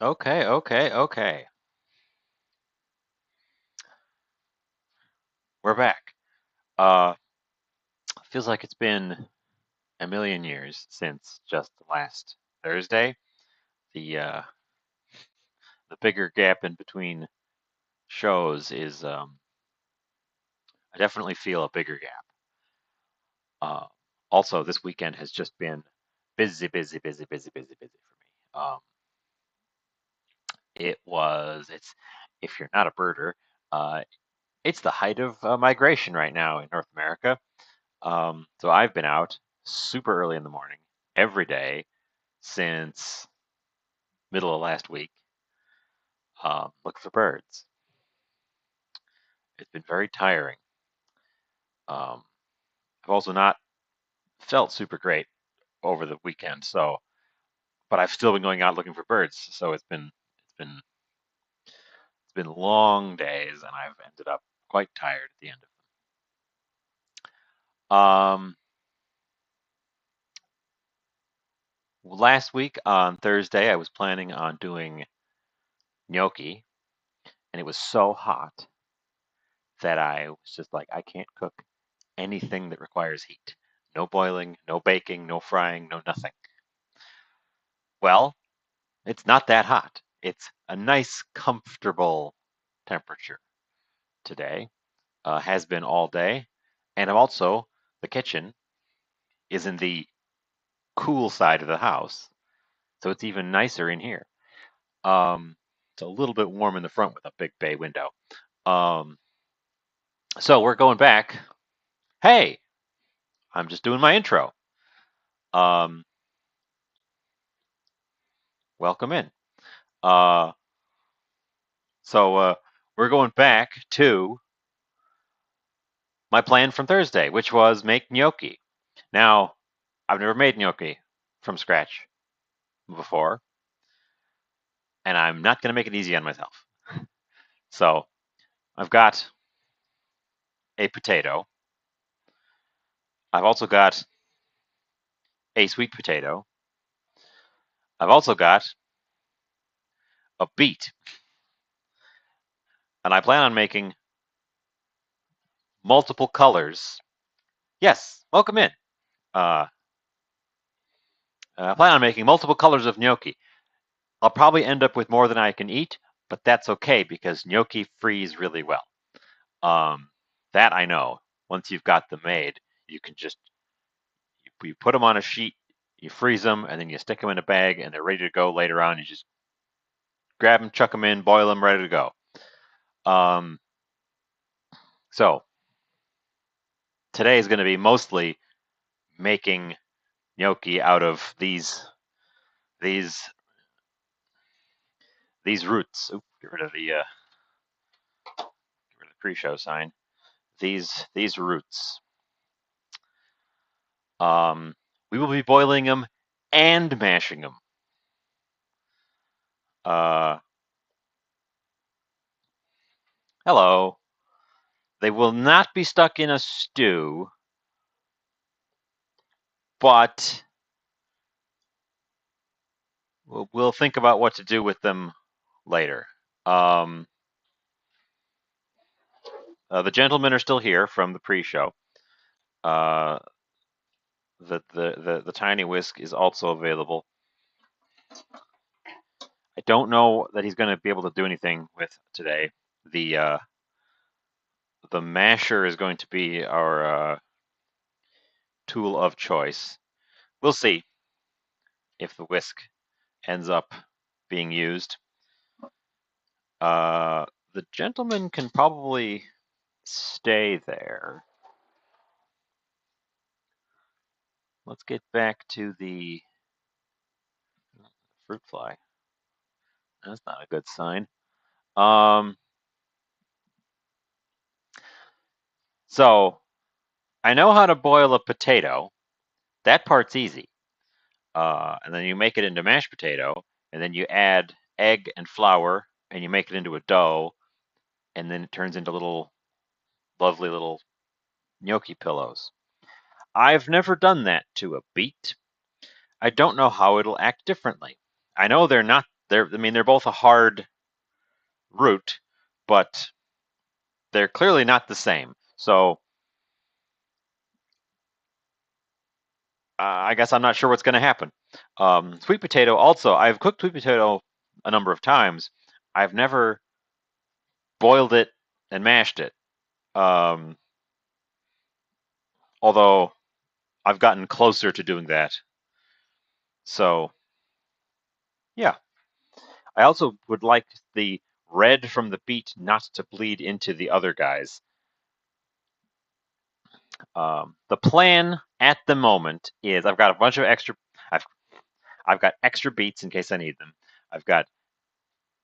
Okay. We're back. Uh, feels like it's been a million years since just last Thursday. The bigger gap in between shows is I definitely feel a bigger gap. Uh, also, this weekend has just been busy for me. It's if you're not a birder, uh, it's the height of migration right now in North America. So I've been out super early in the morning every day since middle of last week, looking for birds. It's been very tiring. Um, I've also not felt super great over the weekend, but I've still been going out looking for birds. So it's been long days, and I've ended up quite tired at the end of them. Last week on Thursday, I was planning on doing gnocchi, and it was so hot that I was just like, I can't cook anything that requires heat. No boiling, no baking, no frying, no nothing. Well, it's not that hot. It's a nice, comfortable temperature today. Has been all day. And I'm also, the kitchen is in the cool side of the house. So it's even nicer in here. It's a little bit warm in the front with a big bay window. Um, so we're going back. Hey, I'm just doing my intro. Um, welcome in. Uh, so we're going back to my plan from Thursday, which was make gnocchi. Now, I've never made gnocchi from scratch before, and I'm not going to make it easy on myself. So I've got a potato. I've also got a sweet potato. I've also got a beet, and I plan on making multiple colors. Yes, welcome in. Uh, I plan on making multiple colors of gnocchi. I'll probably end up with more than I can eat, but that's okay because gnocchi freeze really well. Um, that I know. Once you've got them made, you can just you put them on a sheet, you freeze them, and then you stick them in a bag, and they're ready to go later on. You just grab them, chuck them in, boil them, ready to go. Um, so today is going to be mostly making gnocchi out of these these roots. Oop, get rid of the pre-show sign. These roots. Um, we will be boiling them and mashing them. Uh, hello. They will not be stuck in a stew, but we'll think about what to do with them later. Um, the gentlemen are still here from the pre-show. Uh, the tiny whisk is also available. I don't know that he's going to be able to do anything with today. The uh, the masher is going to be our tool of choice. We'll see if the whisk ends up being used. Uh, the gentleman can probably stay there. Let's get back to the fruit fly. That's not a good sign. Um, so I know how to boil a potato. That part's easy. And then you make it into mashed potato, and then you add egg and flour, and you make it into a dough, and then it turns into lovely little gnocchi pillows. I've never done that to a beet. I don't know how it'll act differently. I know they're not they're both a hard root, but they're clearly not the same. So I guess I'm not sure what's going to happen. Sweet potato also, I've cooked sweet potato a number of times. I've never boiled it and mashed it. Um, Although I've gotten closer to doing that. So yeah, I also would like the red from the beet not to bleed into the other guys. The plan at the moment is I've got a bunch of extra. I've I've got extra beets in case I need them. I've got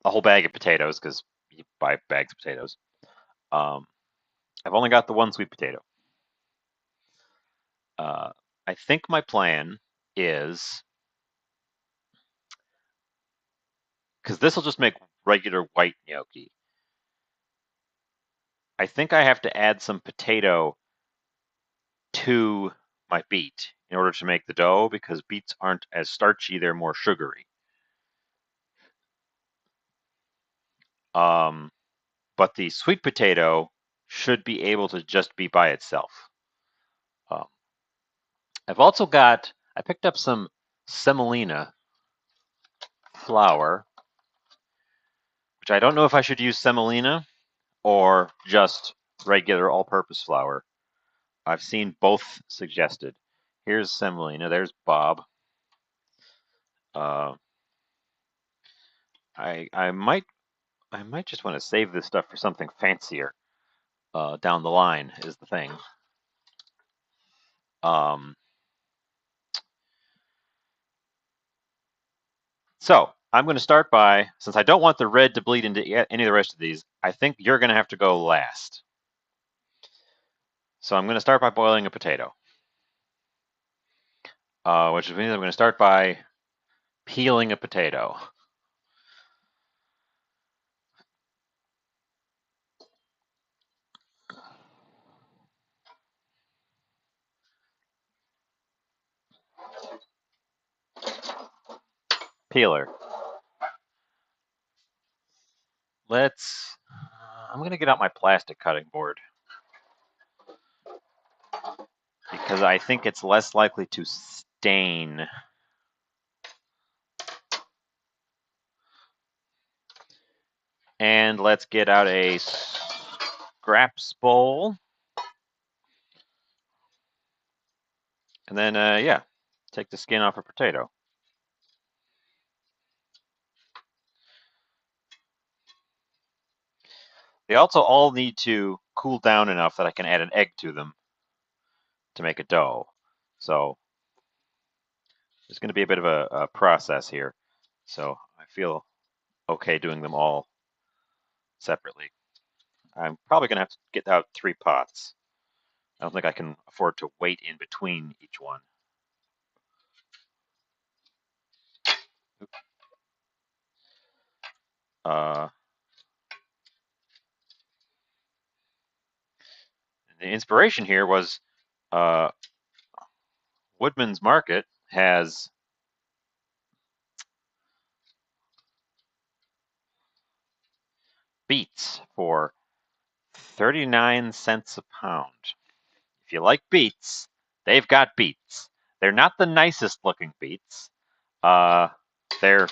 a whole bag of potatoes because you buy bags of potatoes. Um, I've only got the one sweet potato. Uh, I think my plan is because this will just make regular white gnocchi. I think I have to add some potato to my beet in order to make the dough because beets aren't as starchy, they're more sugary. Um, but the sweet potato should be able to just be by itself. Um, I picked up some semolina flour, which I don't know if I should use semolina or just regular all purpose flour. I've seen both suggested. Here's semolina, there's Bob. Uh, I might just want to save this stuff for something fancier down the line is the thing. Um, so I'm going to start by, since I don't want the red to bleed into any of the rest of these, I think you're going to have to go last. So I'm going to start by boiling a potato, which means I'm going to start by peeling a potato. Peeler. I'm going to get out my plastic cutting board because I think it's less likely to stain. And let's get out a scraps bowl. And then, yeah, take the skin off a potato. They also all need to cool down enough that I can add an egg to them to make a dough. So there's going to be a bit of a process here. So I feel okay doing them all separately. I'm probably going to have to get out 3 pots. I don't think I can afford to wait in between each one. Uh, the inspiration here was uh, Woodman's Market has beets for 39 cents a pound. If you like beets, they've got beets. They're not the nicest looking beets. Uh, they're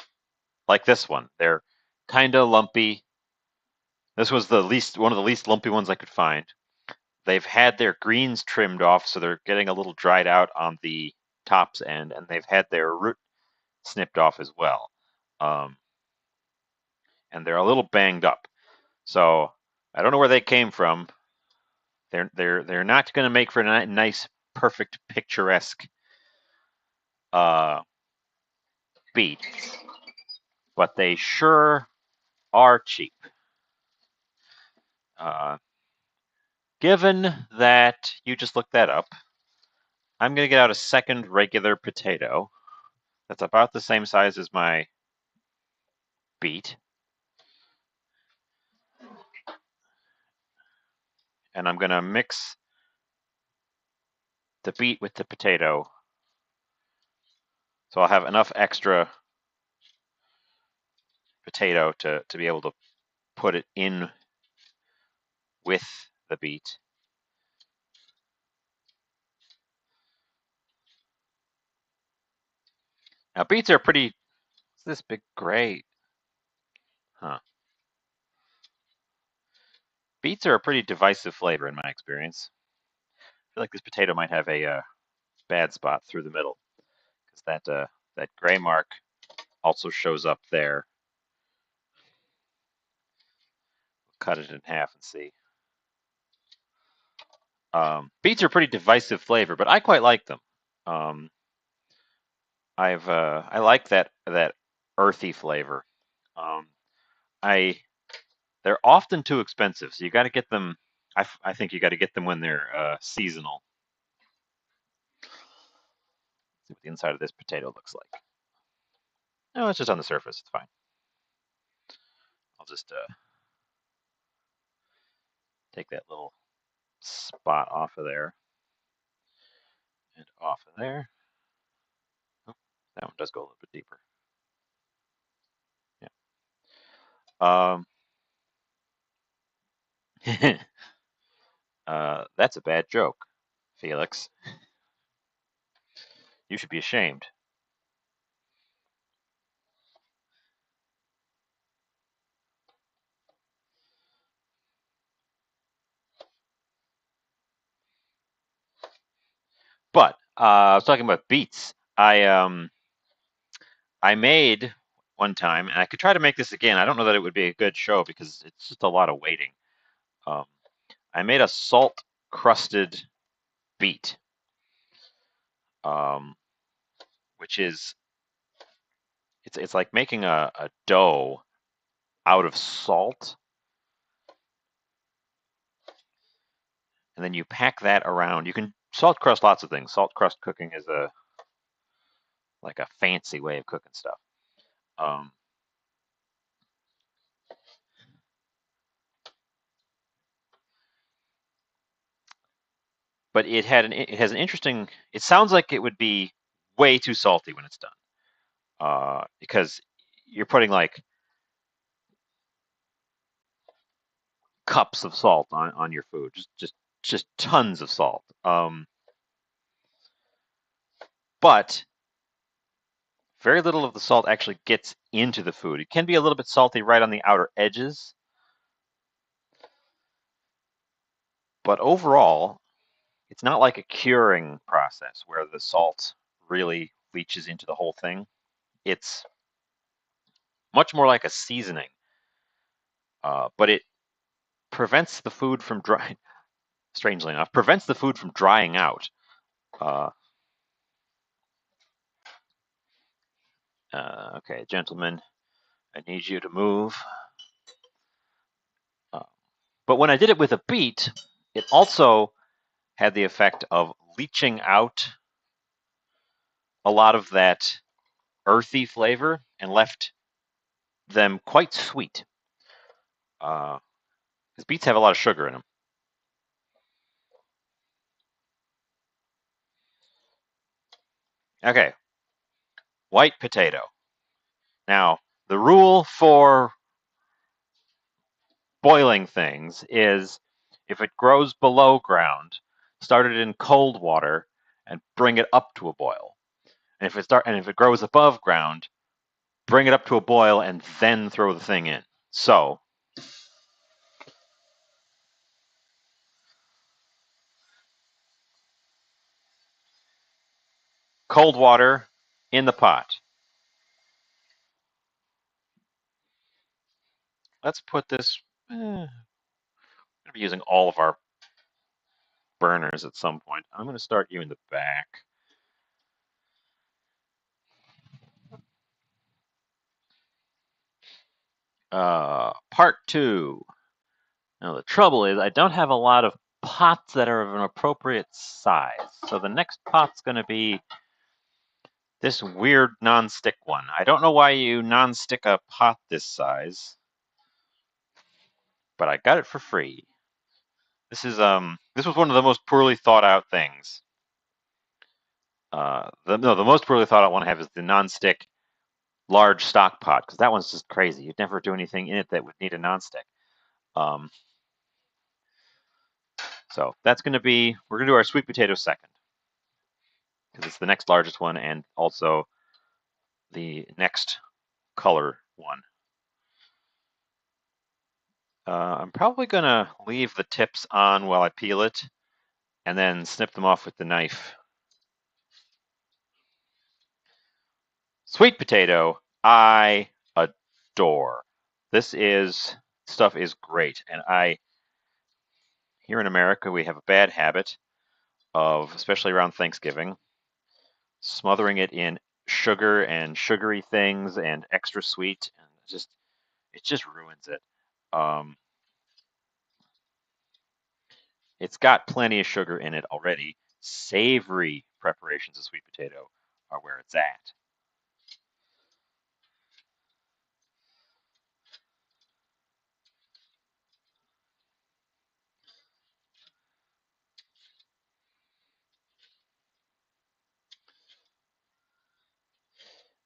like this one. They're kind of lumpy. This was one of the least lumpy ones I could find. They've had their greens trimmed off, so they're getting a little dried out on the tops end, and they've had their root snipped off as well. Um, and they're a little banged up. So I don't know where they came from. They're not going to make for a nice, perfect, picturesque uh, beet, but they sure are cheap. Uh, Given that you just looked that up, I'm going to get out a second regular potato that's about the same size as my beet. And I'm going to mix the beet with the potato. So I'll have enough extra potato to be able to put it in with the beet. Now beets are pretty. What's this big gray? Huh. Beets are a pretty divisive flavor in my experience. I feel like this potato might have a bad spot through the middle because that gray mark also shows up there. Cut it in half and see. Beets are pretty divisive flavor, but I quite like them. Um, I like that earthy flavor. Um, I they're often too expensive, so you got to get them. I think you got to get them when they're seasonal. Let's see what the inside of this potato looks like. No, it's just on the surface. It's fine. I'll just take that little spot off of there and off of there. Oh, that one does go a little bit deeper. Yeah. That's a bad joke, Felix. You should be ashamed. But I was talking about beets. I made one time, and I could try to make this again. I don't know that it would be a good show because it's just a lot of waiting. Um, I made a salt crusted beet, um, which is it's like making a dough out of salt, and then you pack that around. You can salt crust lots of things. Salt crust cooking is like a fancy way of cooking stuff. Um, but it has an interesting. It sounds like it would be way too salty when it's done, because you're putting like cups of salt on your food, just tons of salt. But very little of the salt actually gets into the food. It can be a little bit salty right on the outer edges, but overall, it's not like a curing process where the salt really leaches into the whole thing. It's much more like a seasoning, but it prevents the food from drying. Strangely enough, prevents the food from drying out. Uh, okay, gentlemen, I need you to move. Uh, but when I did it with a beet, it also had the effect of leaching out a lot of that earthy flavor and left them quite sweet. Because beets have a lot of sugar in them. Okay, white potato. Now, the rule for boiling things is if it grows below ground, start it in cold water and bring it up to a boil. And if it grows above ground, bring it up to a boil and then throw the thing in. So, cold water in the pot. Let's put this. I'm going to be using all of our burners at some point. I'm going to start you in the back. Part two. Now, the trouble is, I don't have a lot of pots that are of an appropriate size. So the next pot's going to be this weird non-stick one. I don't know why you non-stick a pot this size, but I got it for free. This was one of the most poorly thought out things. The most poorly thought out one I have is the non-stick large stock pot because that one's just crazy. You'd never do anything in it that would need a nonstick. Um, so that's going to be, we're going to do our sweet potato second because it's the next largest one and also the next color one. I'm probably going to leave the tips on while I peel it and then snip them off with the knife. Sweet potato, I adore. This stuff is great. And here in America, we have a bad habit of, especially around Thanksgiving, smothering it in sugar and sugary things and extra sweet. And it just ruins it. It's got plenty of sugar in it already. Savory preparations of sweet potato are where it's at.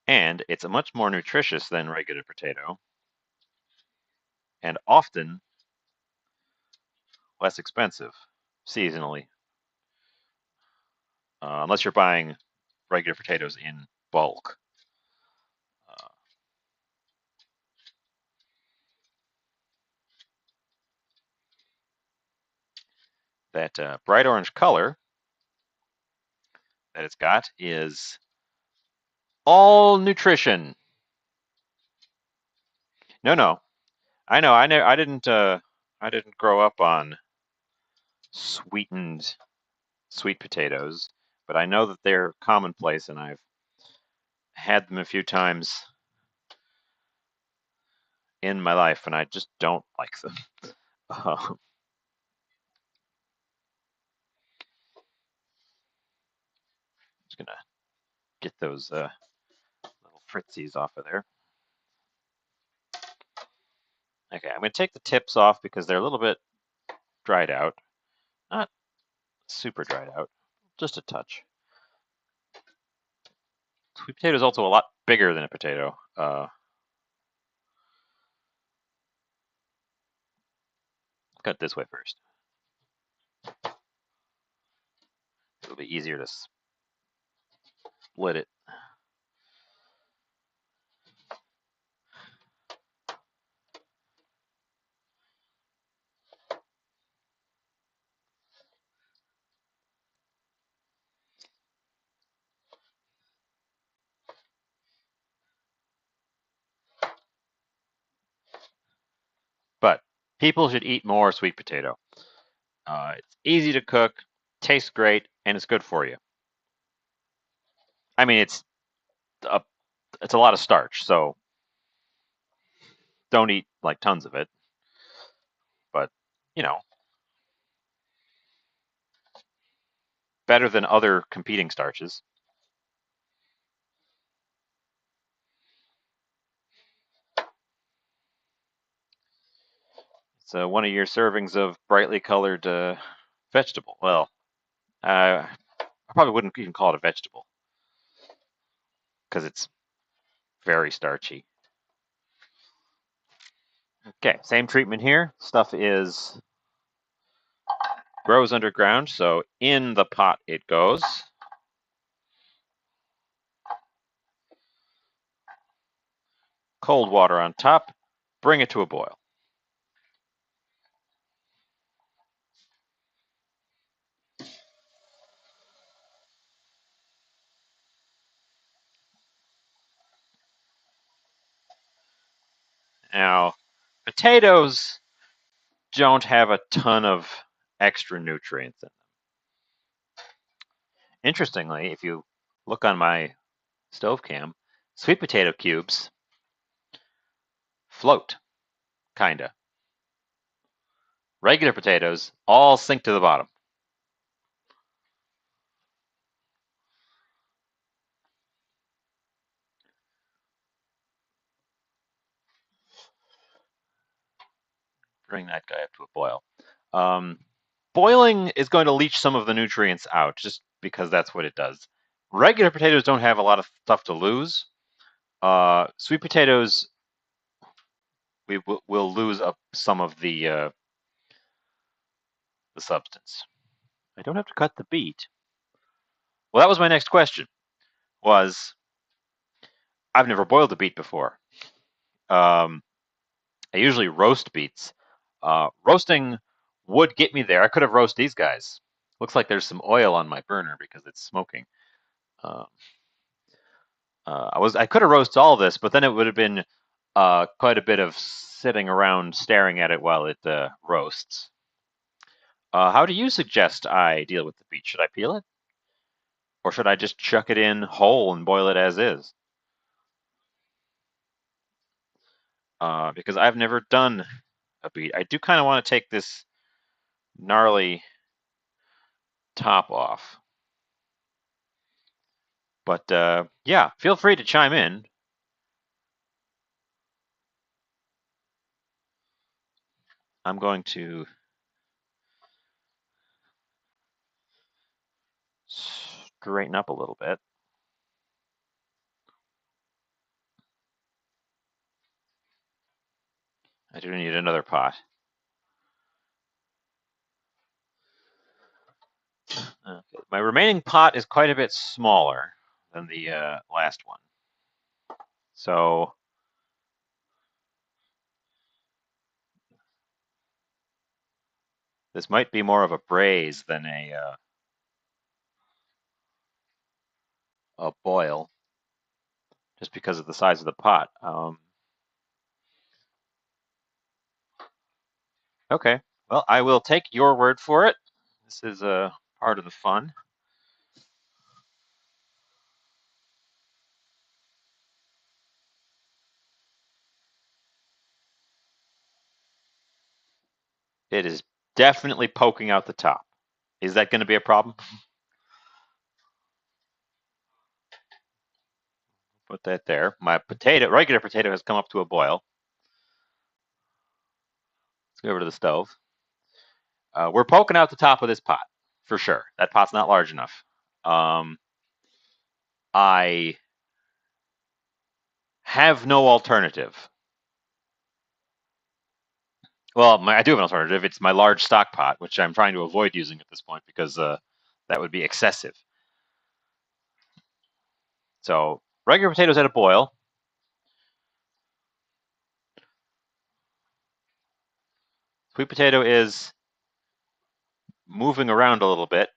And it's much more nutritious than regular potato, and often less expensive seasonally, unless you're buying regular potatoes in bulk. Uh, that bright orange color that it's got is all nutrition. No, no, I know, I didn't grow up on sweetened sweet potatoes, but I know that they're commonplace, and I've had them a few times in my life, and I just don't like them. Just gonna get those little fritzies off of there. Okay, I'm gonna take the tips off because they're a little bit dried out. Not super dried out, just a touch. Sweet potato is also a lot bigger than a potato. Cut this way first. It'll be easier to split it. But people should eat more sweet potato. It's easy to cook, tastes great, and it's good for you. I mean, a, it's a lot of starch, so don't eat like tons of it. But you know, better than other competing starches. It's one of your servings of brightly colored vegetable. Well, I probably wouldn't even call it a vegetable because it's very starchy. Okay, same treatment here. Stuff grows underground, so in the pot it goes. Cold water on top. Bring it to a boil. Now, potatoes don't have a ton of extra nutrients in them. Interestingly, if you look on my stove cam, sweet potato cubes float, kinda. Regular potatoes all sink to the bottom. Bring that guy up to a boil. Boiling is going to leach some of the nutrients out just because that's what it does. Regular potatoes don't have a lot of stuff to lose, Sweet potatoes, we'll lose up some of the substance. I don't have to cut the beet. Well, that was my next question. Was I've never boiled a beet before. Um, I usually roast beets. Roasting would get me there. I could have roasted these guys. Looks like there's some oil on my burner because it's smoking. Uh, I could have roasted all of this, but then it would have been quite a bit of sitting around staring at it while it roasts. How do you suggest I deal with the beet? Should I peel it, or should I just chuck it in whole and boil it as is? Because I've never done a beet. I do kind of want to take this gnarly top off. But yeah, feel free to chime in. I'm going to straighten up a little bit. I do need another pot. Okay. My remaining pot is quite a bit smaller than the last one. So this might be more of a braise than a boil, just because of the size of the pot. Okay, well, I will take your word for it. This is a part of the fun. It is definitely poking out the top. Is that going to be a problem? Put that there. My regular potato, has come up to a boil. Let's go over to the stove. We're poking out the top of this pot for sure. That pot's not large enough. Um, I have no alternative. Well, I do have an alternative. It's my large stock pot, which I'm trying to avoid using at this point because that would be excessive. So regular potatoes at a boil. Sweet potato is moving around a little bit,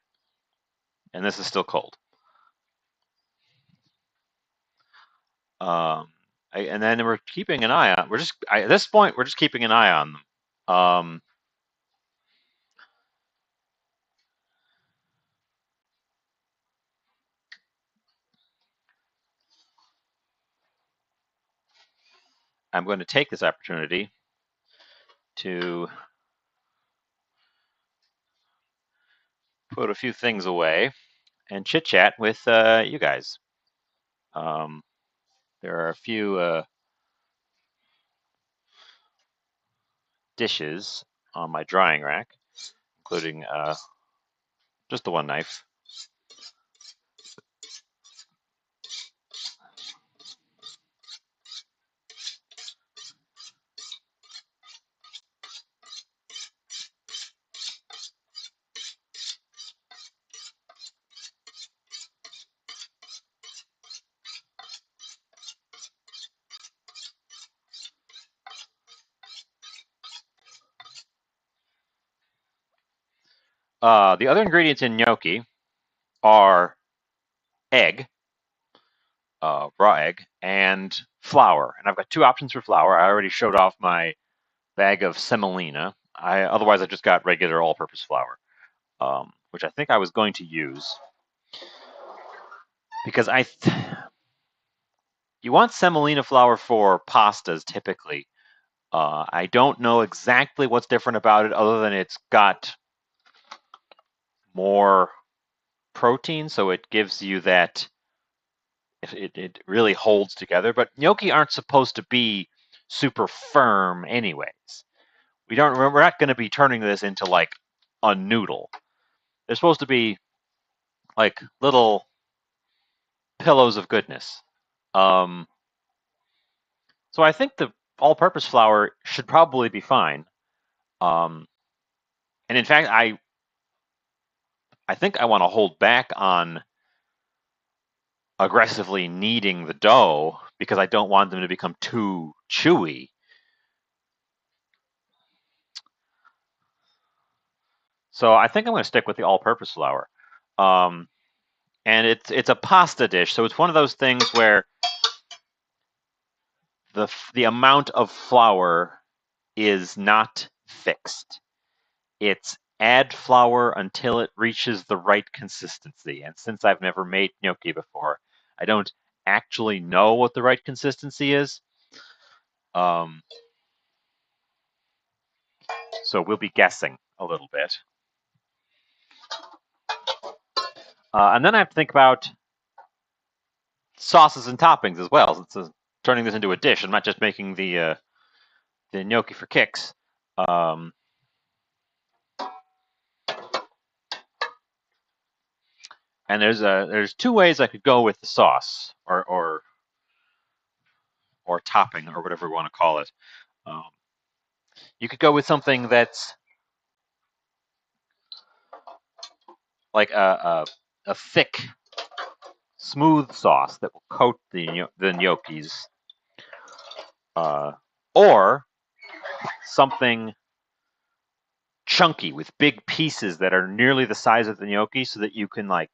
and this is still cold. Um, and then we're keeping an eye on. At this point, we're just keeping an eye on them. I'm going to take this opportunity to put a few things away and chit chat with you guys. Um, there are a few dishes on my drying rack, including just the one knife. The other ingredients in gnocchi are egg, raw egg, and flour. And I've got two options for flour. I already showed off my bag of semolina. Otherwise, I just got regular all-purpose flour, which I think I was going to use because you want semolina flour for pastas typically. I don't know exactly what's different about it other than it's got more protein, so it gives you that. It really holds together. But gnocchi aren't supposed to be super firm, anyways. We're not going to be turning this into like a noodle. They're supposed to be like little pillows of goodness. Um, So I think the all-purpose flour should probably be fine. And in fact, I think I want to hold back on aggressively kneading the dough because I don't want them to become too chewy. So I think I'm going to stick with the all-purpose flour. Um, and it's a pasta dish, so it's one of those things where the amount of flour is not fixed. It's add flour until it reaches the right consistency. And since I've never made gnocchi before, I don't actually know what the right consistency is. Um, so we'll be guessing a little bit. And then I have to think about sauces and toppings as well. Since turning this into a dish, I'm not just making the gnocchi for kicks. Um, and there's two ways I could go with the sauce or topping or whatever we want to call it. Um, you could go with something that's like a thick, smooth sauce that will coat the gnocchis, or something chunky with big pieces that are nearly the size of the gnocchi, so that you can like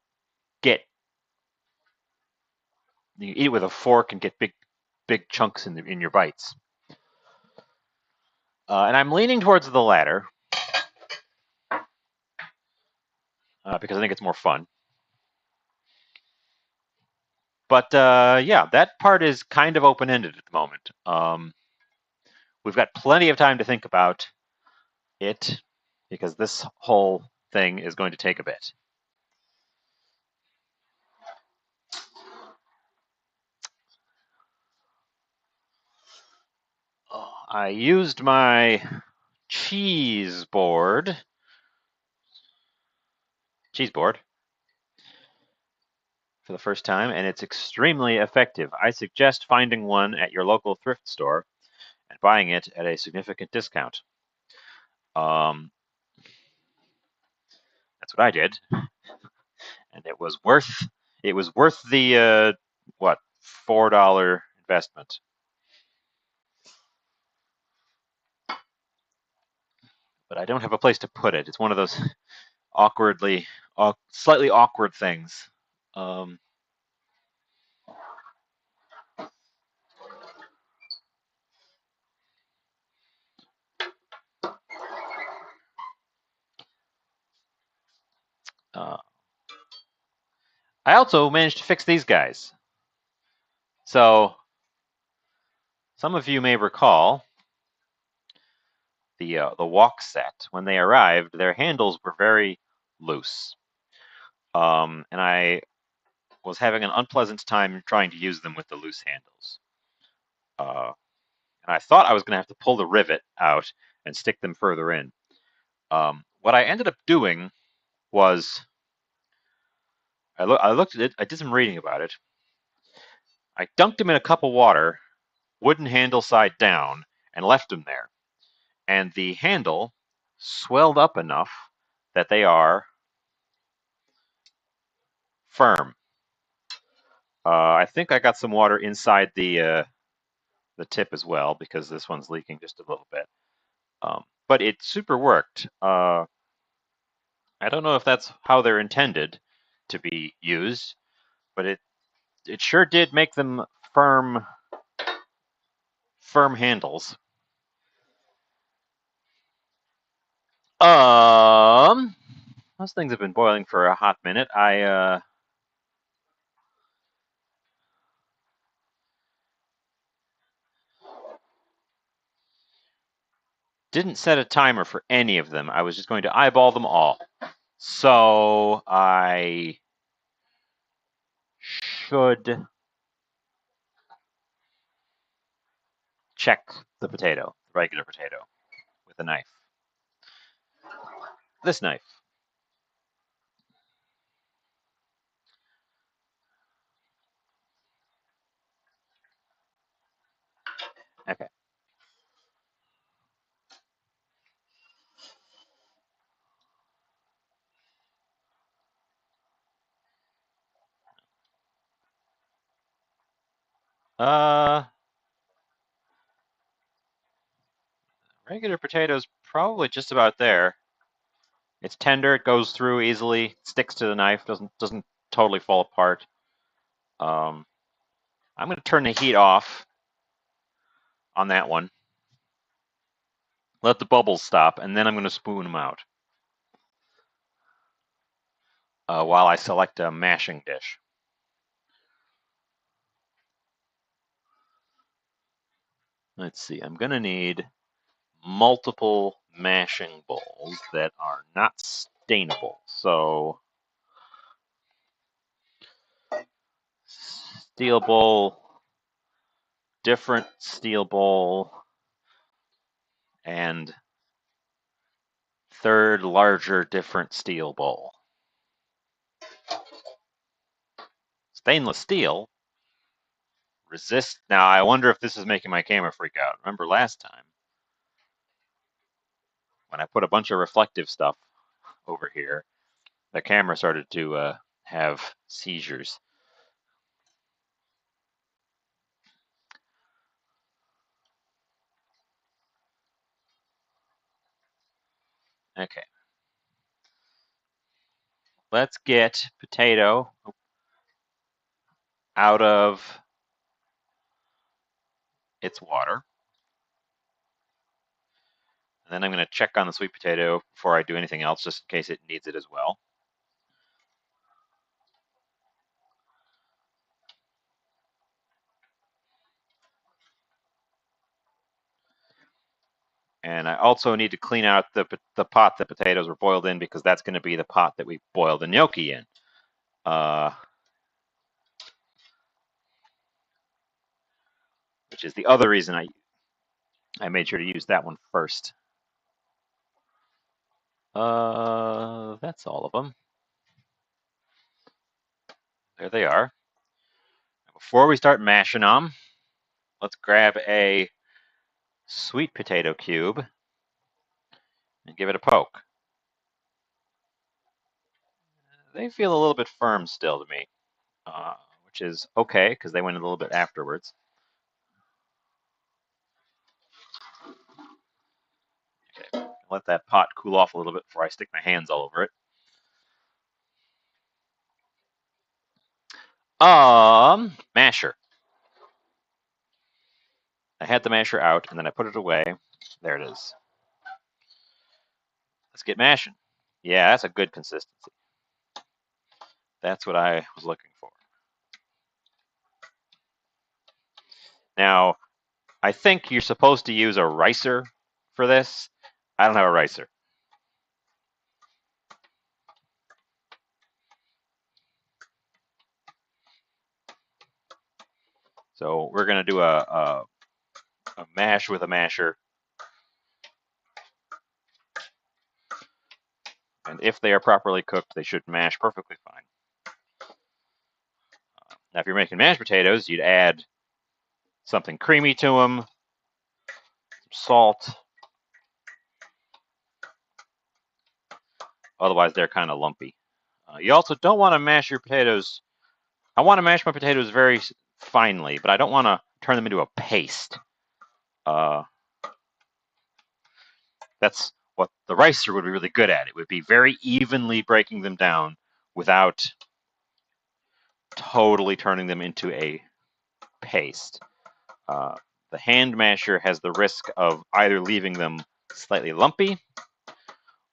you eat it with a fork and get big chunks in your bites. And I'm leaning towards the latter because I think it's more fun. But yeah, that part is kind of open-ended at the moment. We've got plenty of time to think about it because this whole thing is going to take a bit. I used my cheese board for the first time, and it's extremely effective. I suggest finding one at your local thrift store and buying it at a significant discount. That's what I did, and it was worth the what $4 investment. But I don't have a place to put it. It's one of those slightly awkward things. Um, uh, I also managed to fix these guys. So some of you may recall the wok set. When they arrived, their handles were very loose, and I was having an unpleasant time trying to use them with the loose handles. And I thought I was going to have to pull the rivet out and stick them further in. What I ended up doing was I looked at it. I did some reading about it. I dunked them in a cup of water, wooden handle side down, and left them there. And the handle swelled up enough that they are firm. I think I got some water inside the tip as well because this one's leaking just a little bit. But it super worked. I don't know if that's how they're intended to be used, but it sure did make them firm handles. Those things have been boiling for a hot minute. I didn't set a timer for any of them. I was just going to eyeball them all. So I should check the potato, regular potato, with a knife. This knife. Uh, Regular potatoes probably just about there. It's tender. It goes through easily. Sticks to the knife. Doesn't totally fall apart. Um, I'm going to turn the heat off on that one. Let the bubbles stop, and then I'm going to spoon them out while I select a mashing dish. Let's see. I'm going to need multiple mashing bowls that are not stainable. So steel bowl, different steel bowl, and third larger different steel bowl. Stainless steel resist. Now I wonder if this is making my camera freak out. Remember last time when I put a bunch of reflective stuff over here, the camera started to have seizures. Okay. Let's get potato out of its water. And then I'm going to check on the sweet potato before I do anything else, just in case it needs it as well. And I also need to clean out the pot that potatoes were boiled in, because that's going to be the pot that we boil the gnocchi in. Which is the other reason I made sure to use that one first. That's all of them. There they are. Before we start mashing them, let's grab a sweet potato cube and give it a poke. They feel a little bit firm still to me, which is okay because they went a little bit afterwards. Okay, let that pot cool off a little bit before I stick my hands all over it. Masher. I had the masher out and then I put it away. There it is. Let's get mashing. Yeah, that's a good consistency. That's what I was looking for. Now, I think you're supposed to use a ricer for this. I don't have a ricer. So we're going to do a mash with a masher. And if they are properly cooked, they should mash perfectly fine. Now, if you're making mashed potatoes, you'd add something creamy to them, some salt. Otherwise, they're kind of lumpy. You also don't want to mash your potatoes. I want to mash my potatoes very finely, but I don't want to turn them into a paste. That's what the ricer would be really good at. It would be very evenly breaking them down without totally turning them into a paste. The hand masher has the risk of either leaving them slightly lumpy,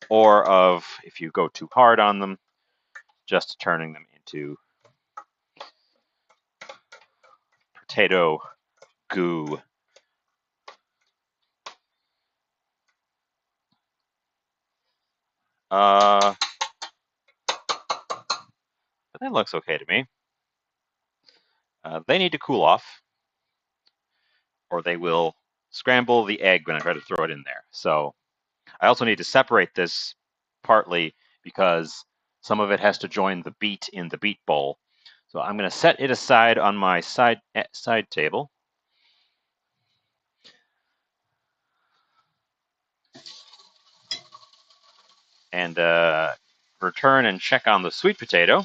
or of, if you go too hard on them, just turning them into potato goo. But that looks okay to me. They need to cool off, or they will scramble the egg when I try to throw it in there. So I also need to separate this partly because some of it has to join the beet in the beet bowl. So I'm going to set it aside on my side table. And return and check on the sweet potato.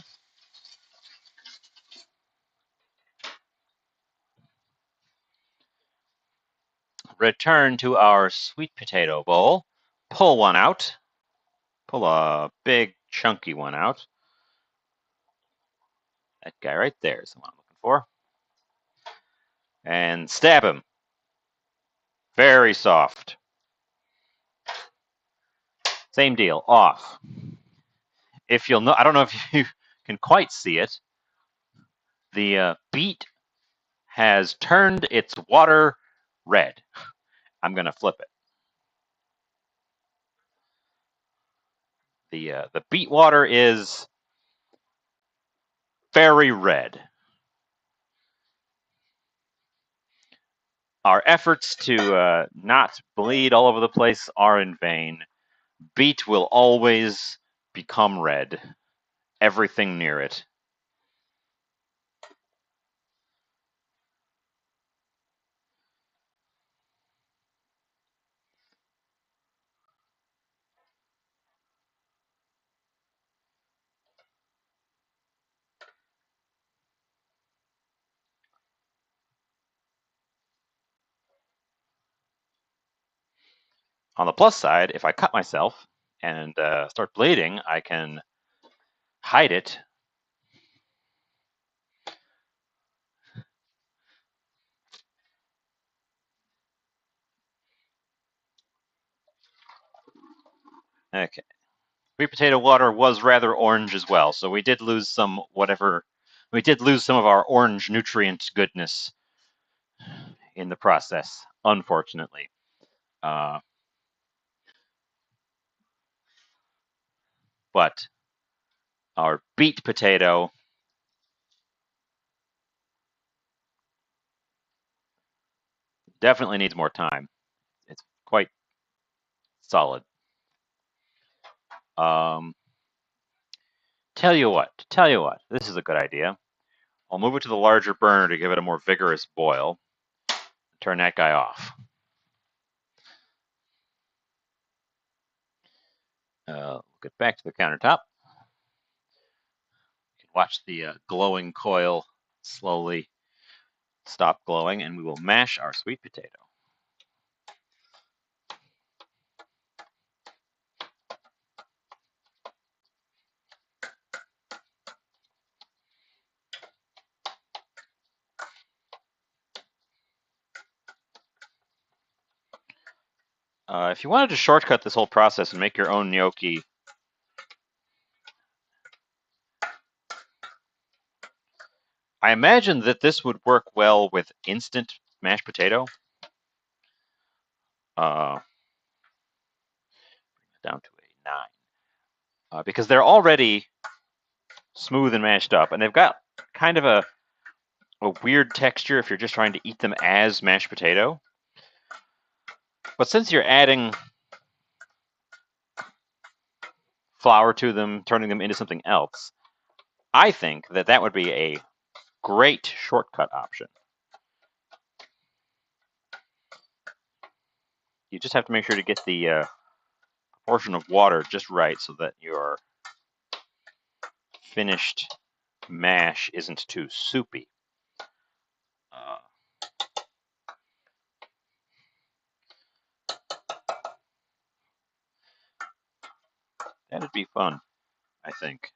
return to our sweet potato bowl, pull one out, pull a big chunky one out. That guy right there is the one I'm looking for. And stab him. Very soft. Same deal, off. If you'll know, I don't know if you can quite see it, the beet has turned its water red. I'm going to flip it. The beet water is very red. Our efforts to not bleed all over the place are in vain. Beet will always become red. Everything near it. On the plus side, if I cut myself and start bleeding, I can hide it. Okay. Sweet potato water was rather orange as well, so we did lose some of our orange nutrient goodness in the process, unfortunately. But our beet potato definitely needs more time. It's quite solid. Tell you what, this is a good idea. I'll move it to the larger burner to give it a more vigorous boil. Turn that guy off. We'll get back to the countertop. You can watch the glowing coil slowly stop glowing, and we will mash our sweet potato. If you wanted to shortcut this whole process and make your own gnocchi, I imagine that this would work well with instant mashed potato. Down to a 9. Because they're already smooth and mashed up, and they've got kind of a weird texture if you're just trying to eat them as mashed potato. But since you're adding flour to them, turning them into something else, I think that that would be a great shortcut option. You just have to make sure to get the proportion of water just right so that your finished mash isn't too soupy. That'd be fun, I think.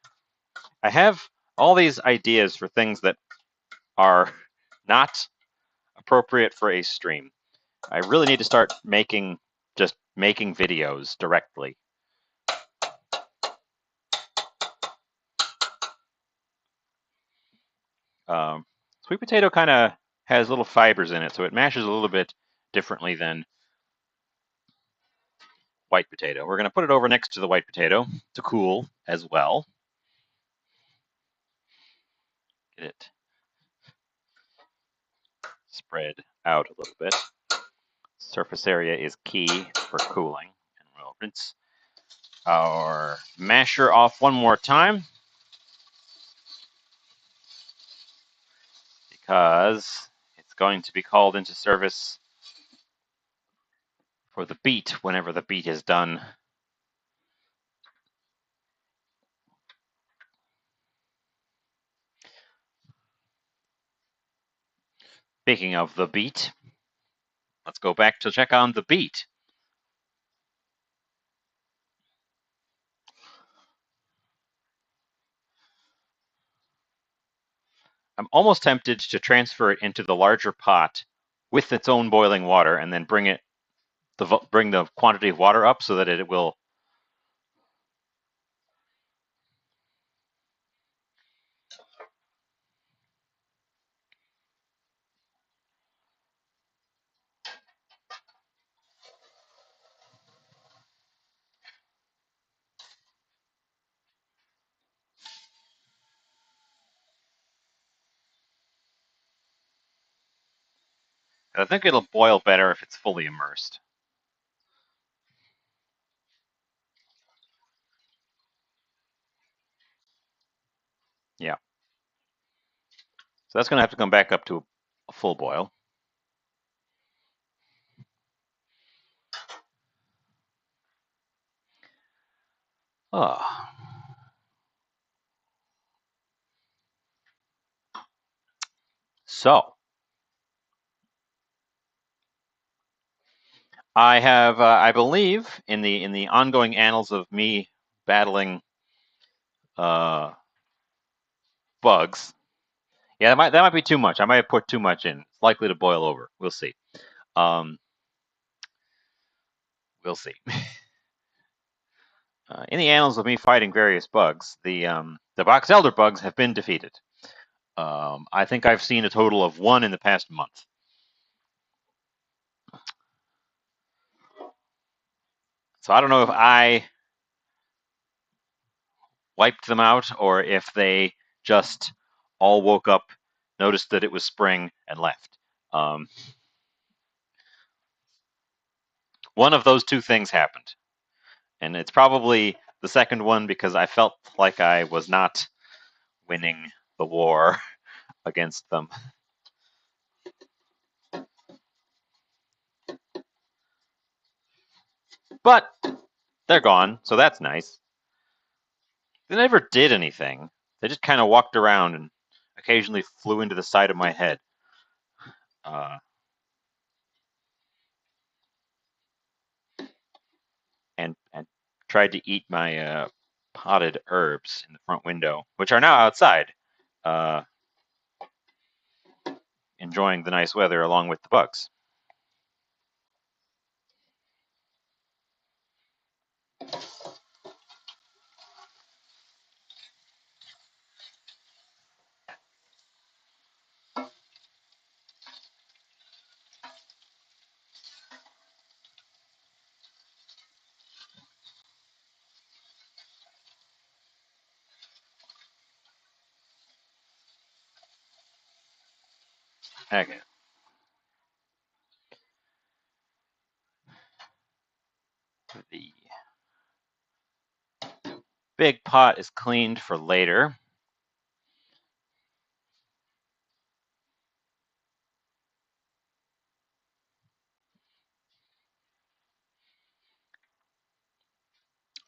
I have all these ideas for things that are not appropriate for a stream. I really need to start making videos directly. Sweet potato kind of has little fibers in it, so it mashes a little bit differently than white potato. We're going to put it over next to the white potato to cool as well. Get it spread out a little bit. Surface area is key for cooling. And we'll rinse our masher off one more time, because it's going to be called into service for the beet whenever the beet is done. Speaking of the beet, let's go back to check on the beet. I'm almost tempted to transfer it into the larger pot with its own boiling water, and then bring the quantity of water up so that it will. I think it'll boil better if it's fully immersed. Yeah. So that's going to have to come back up to a full boil. Oh. So I have, I believe, in the ongoing annals of me battling bugs. Yeah, that might be too much. I might have put too much in. It's likely to boil over. We'll see. Um, we'll see. In the annals of me fighting various bugs, the box elder bugs have been defeated. I think I've seen a total of one in the past month. So I don't know if I wiped them out or if they just all woke up, noticed that it was spring, and left. One of those two things happened. And it's probably the second one because I felt like I was not winning the war against them. But they're gone, so that's nice. They never did anything. They just kind of walked around and occasionally flew into the side of my head. Uh, and tried to eat my potted herbs in the front window, which are now outside, uh, enjoying the nice weather along with the bugs. Okay. The big pot is cleaned for later.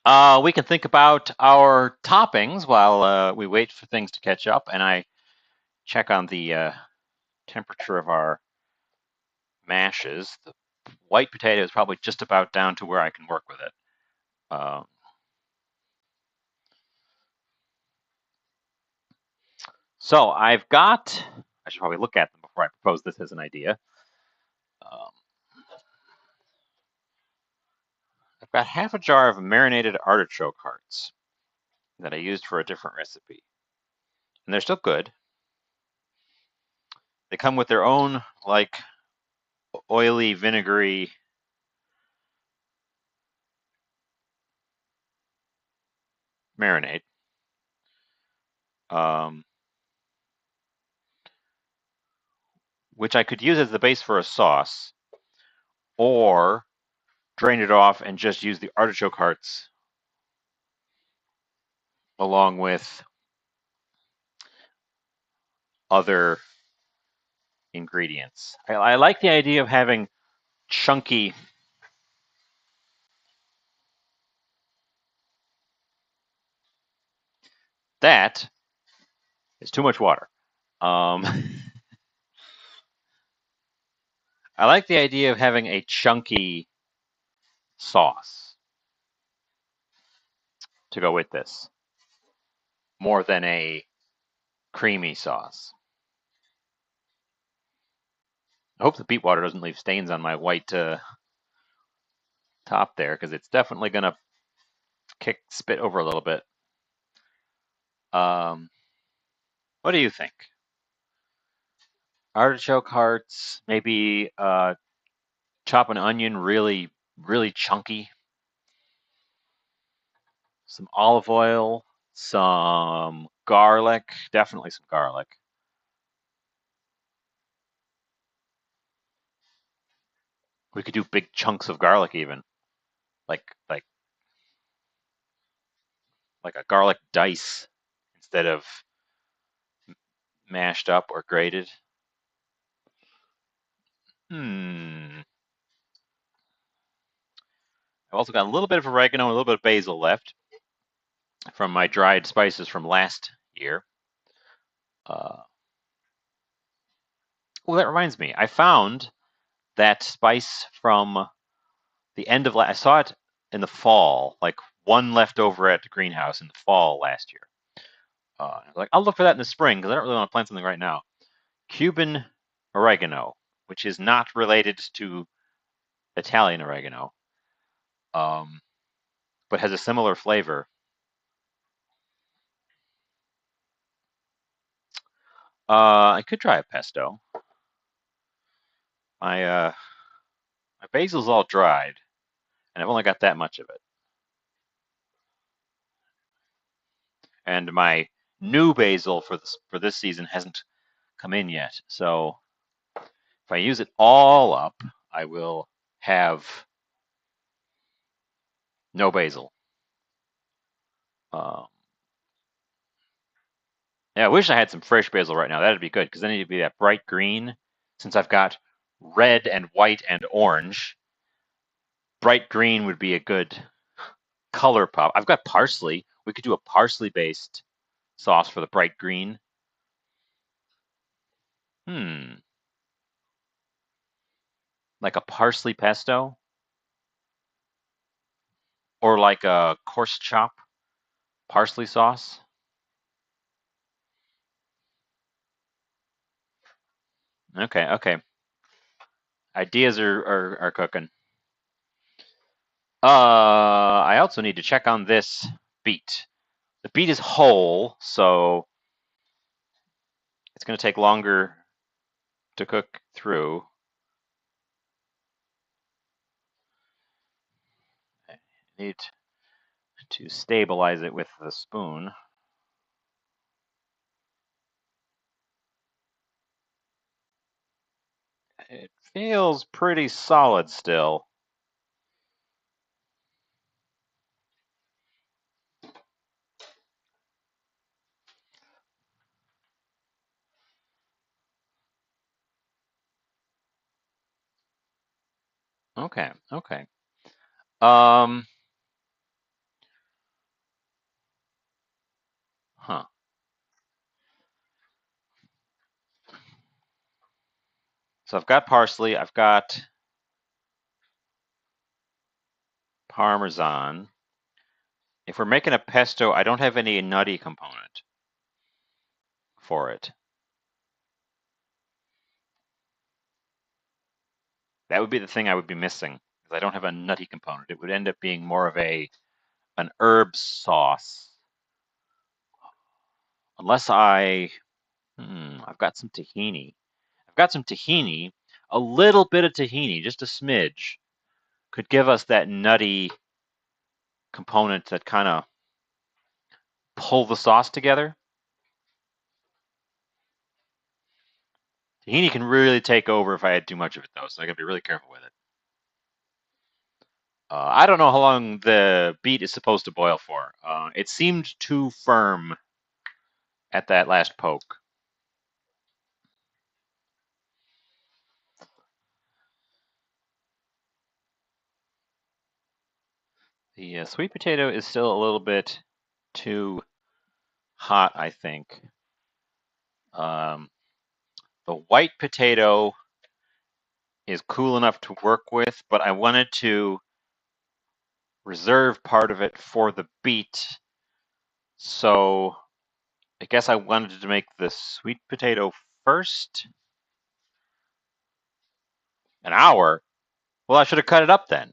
We can think about our toppings while we wait for things to catch up, and I check on the temperature of our mashes. The white potato is probably just about down to where I can work with it. So I've got, I should probably look at them before I propose this as an idea. Um, I've got half a jar of marinated artichoke hearts that I used for a different recipe. And they're still good. They come with their own, like, oily, vinegary marinade. Um, which I could use as the base for a sauce, or drain it off and just use the artichoke hearts along with other ingredients. I like the idea of having chunky. That is too much water. Um, I like the idea of having a chunky sauce to go with this, more than a creamy sauce. I hope the beet water doesn't leave stains on my white top there, because it's definitely going to spit over a little bit. What do you think? Artichoke hearts, maybe chop an onion really, really chunky, some olive oil, some garlic, definitely some garlic. We could do big chunks of garlic even, like like like a garlic dice instead of mashed up or grated. I've also got a little bit of oregano and a little bit of basil left from my dried spices from last year. Well, that reminds me. I found that spice from the end of I saw it in the fall, like one left over at the greenhouse in the fall last year. I was like, I'll look for that in the spring because I don't really want to plant something right now. Cuban oregano, which is not related to Italian oregano, but has a similar flavor. I could try a pesto. My my basil's all dried, and I've only got that much of it. And my new basil for this season hasn't come in yet. So if I use it all up, I will have no basil. Um, yeah, I wish I had some fresh basil right now. That'd be good because then it'd be that bright green. Since I've got red and white and orange, bright green would be a good color pop. I've got parsley. We could do a parsley-based sauce for the bright green. Hmm, like a parsley pesto or like a coarse chop parsley sauce. Okay, okay. Ideas are cooking. I also need to check on this beet. The beet is whole, so it's going to take longer to cook through. I need to stabilize it with the spoon. It feels pretty solid still. Okay, okay. Um, huh. So I've got parsley, I've got Parmesan. If we're making a pesto, I don't have any nutty component for it. That would be the thing I would be missing, because I don't have a nutty component. It would end up being more of an herb sauce. Unless I've got some tahini. I've got some tahini. A little bit of tahini, just a smidge, could give us that nutty component that kind of pull the sauce together. Tahini can really take over if I had too much of it, though, so I gotta be really careful with it. I don't know how long the beet is supposed to boil for. It seemed too firm at that last poke. The sweet potato is still a little bit too hot, I think. Um, the white potato is cool enough to work with, but I wanted to reserve part of it for the beet. So I guess I wanted to make the sweet potato first. An hour? Well, I should have cut it up then.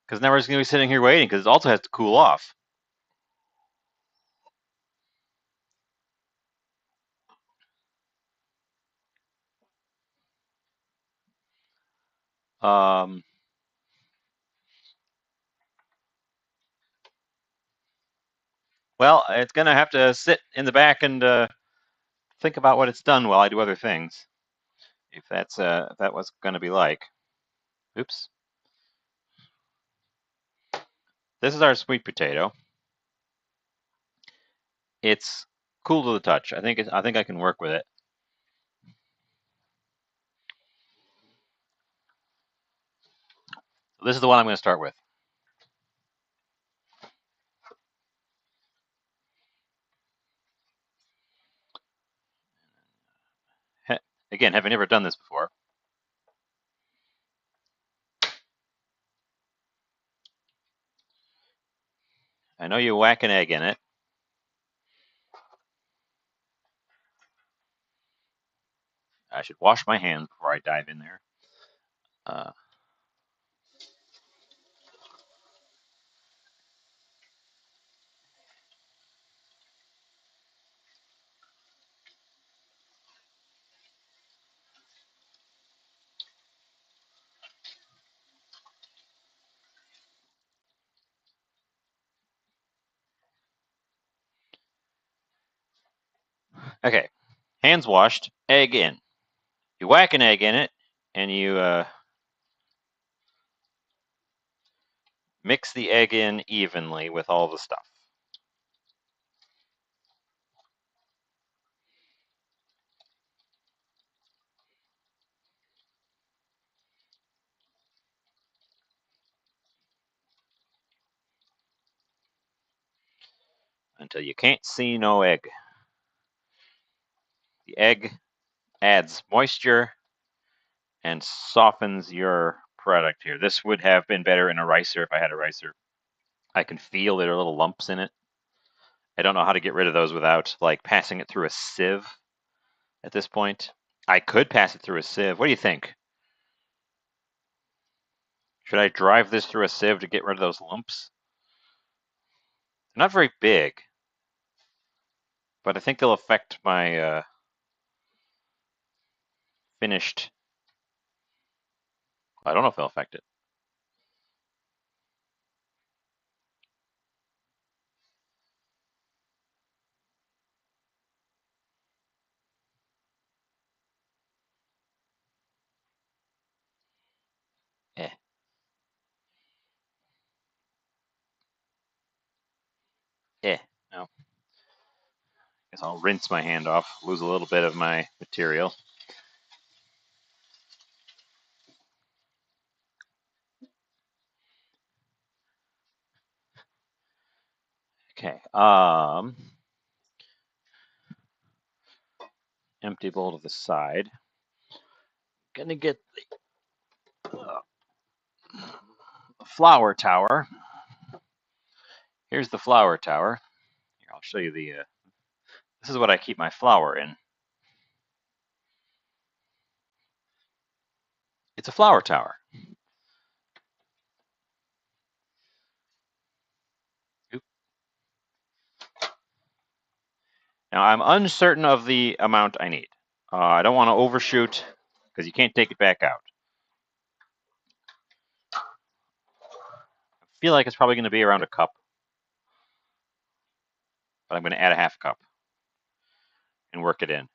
Because now we're just going to be sitting here waiting because it also has to cool off. Um, well, it's going to have to sit in the back and think about what it's done while I do other things. If that was going to be like. Oops. This is our sweet potato. It's cool to the touch. I think I can work with it. This is the one I'm going to start with. Again, have I never done this before? I know you whack an egg in it. I should wash my hands before I dive in there. Uh, okay, hands washed, egg in. You whack an egg in it, and you mix the egg in evenly with all the stuff. Until you can't see no egg. The egg adds moisture and softens your product here. This would have been better in a ricer if I had a ricer. I can feel there are little lumps in it. I don't know how to get rid of those without like passing it through a sieve at this point. I could pass it through a sieve. What do you think? Should I drive this through a sieve to get rid of those lumps? They're not very big, but I think they'll affect my finished. I don't know if they'll affect it. Eh, no. Guess I'll rinse my hand off, lose a little bit of my material. Okay. Empty bowl to the side. Gonna get the flour tower. Here's the flour tower. Here, I'll show you the. This is what I keep my flour in. It's a flour tower. Oop. Now I'm uncertain of the amount I need. I don't want to overshoot because you can't take it back out. I feel like it's probably going to be around a cup, but I'm going to add a half cup and work it in.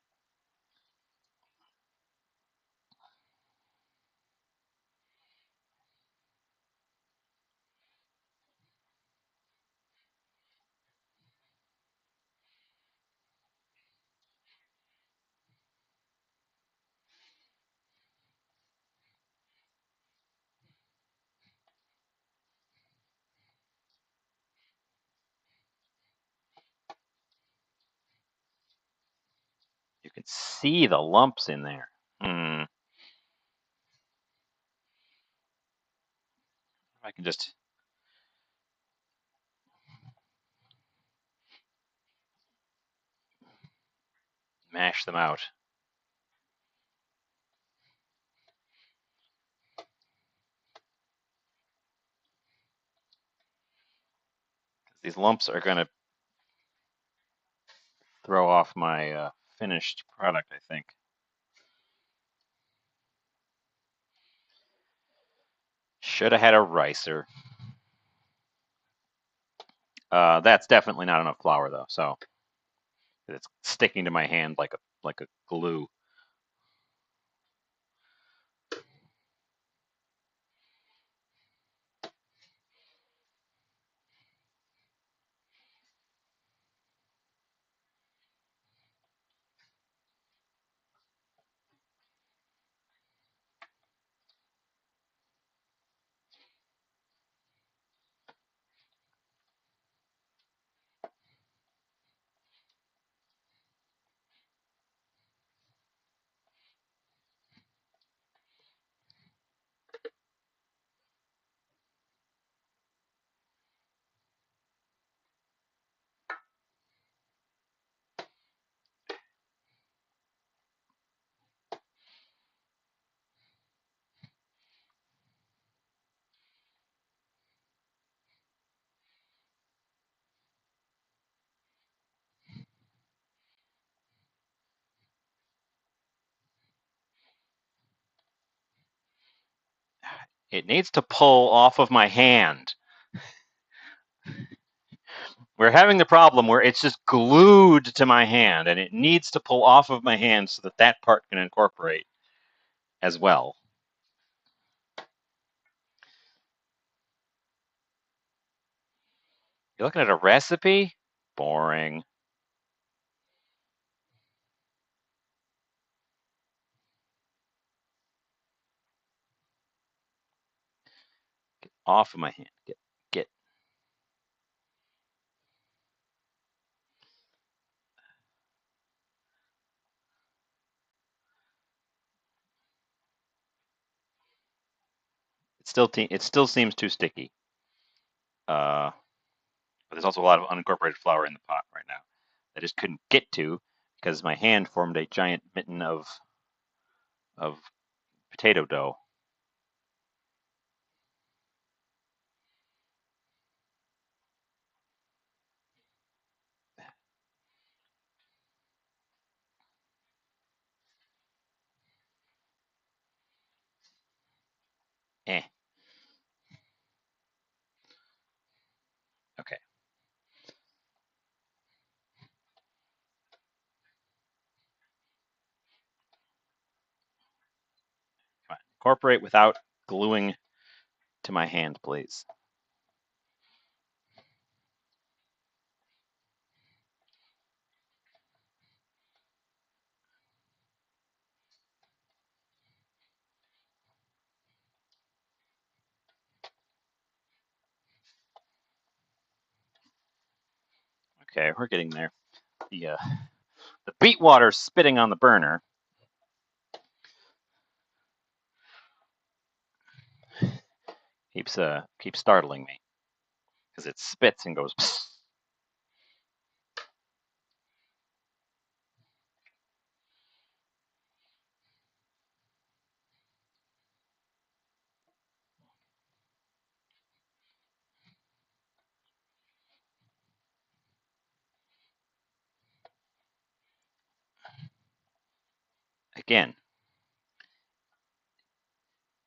can see the lumps in there. I can just mash them out. These lumps are going to throw off my finished product, I think. Should have had a ricer. That's definitely not enough flour, though, so it's sticking to my hand like a glue. It needs to pull off of my hand. We're having the problem where it's just glued to my hand, and it needs to pull off of my hand so that that part can incorporate as well. You're looking at a recipe? Boring. Get off of my hand. Get. It still seems too sticky. But there's also a lot of unincorporated flour in the pot right now. I just couldn't get to because my hand formed a giant mitten of potato dough. Eh. Okay. Come on. Incorporate without gluing to my hand, please. Okay, we're getting there. The beet water's spitting on the burner. Keeps startling me because it spits and goes. Psst. Again,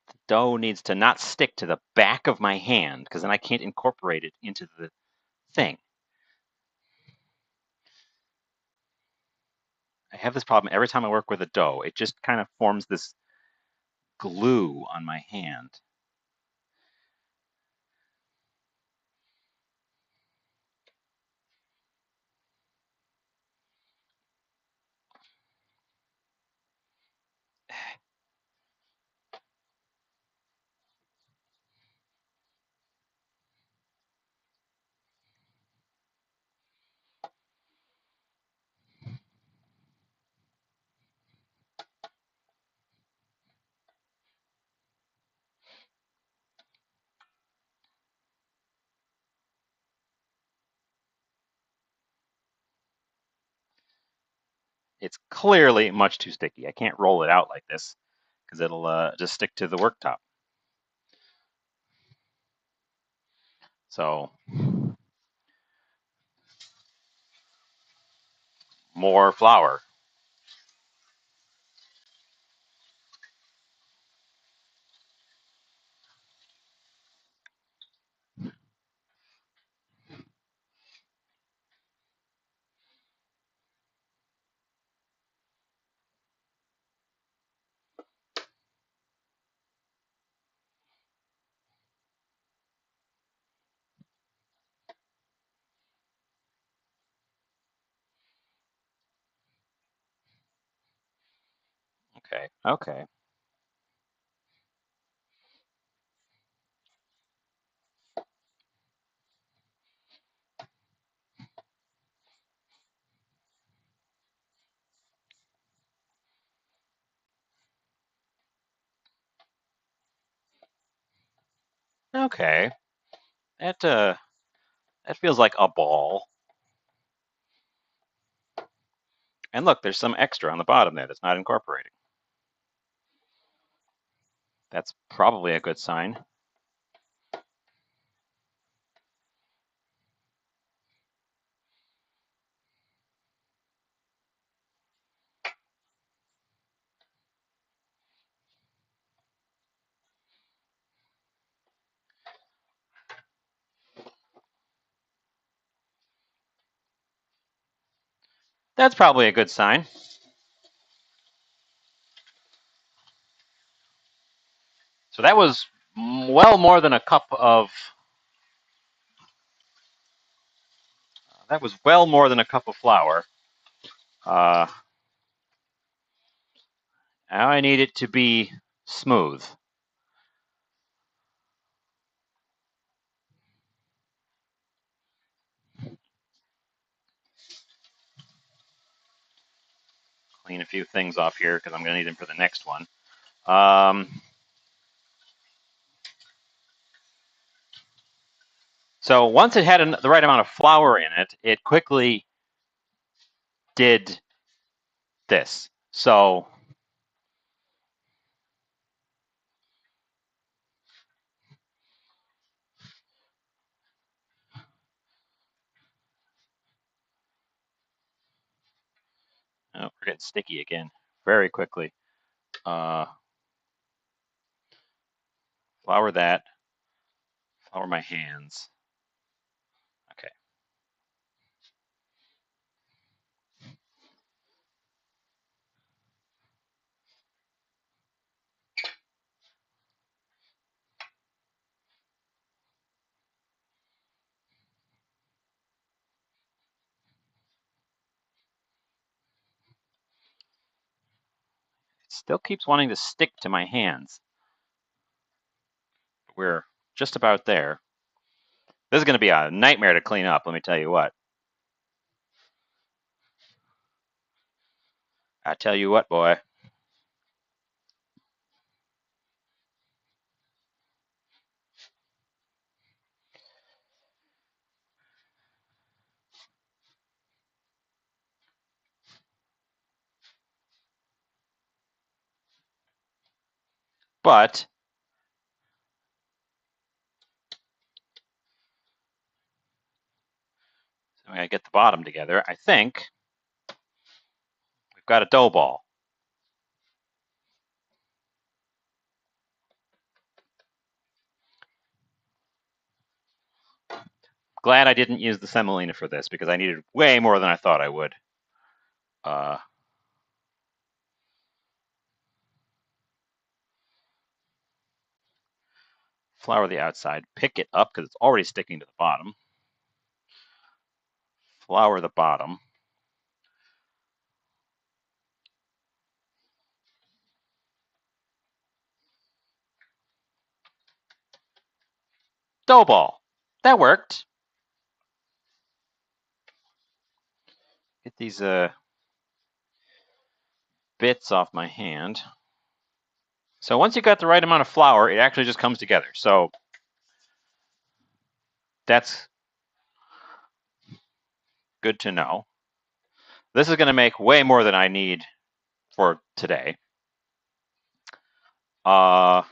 the dough needs to not stick to the back of my hand because then I can't incorporate it into the thing. I have this problem every time I work with a dough. It just kind of forms this glue on my hand. It's clearly much too sticky. I can't roll it out like this because it'll just stick to the worktop. So more flour. Okay, okay. Okay. That feels like a ball. And look, there's some extra on the bottom there that's not incorporating. That's probably a good sign. That's probably a good sign. So that was well more than a cup of. That was well more than a cup of flour. Uh, Now I need it to be smooth. Clean a few things off here because I'm going to need them for the next one. So once it had the right amount of flour in it, it quickly did this. So we're getting sticky again very quickly. Flour that. Flour my hands. Okay. It still keeps wanting to stick to my hands. We're just about there. This is going to be a nightmare to clean up, let me tell you what. I tell you what, boy. But I'm going to get the bottom together. I think we've got a dough ball. Glad I didn't use the semolina for this because I needed way more than I thought I would. Flour the outside, pick it up because it's already sticking to the bottom. Flour the bottom. Dough ball. That worked. Get these bits off my hand. So once you got the right amount of flour, it actually just comes together. So that's good to know. This is going to make way more than I need for today. But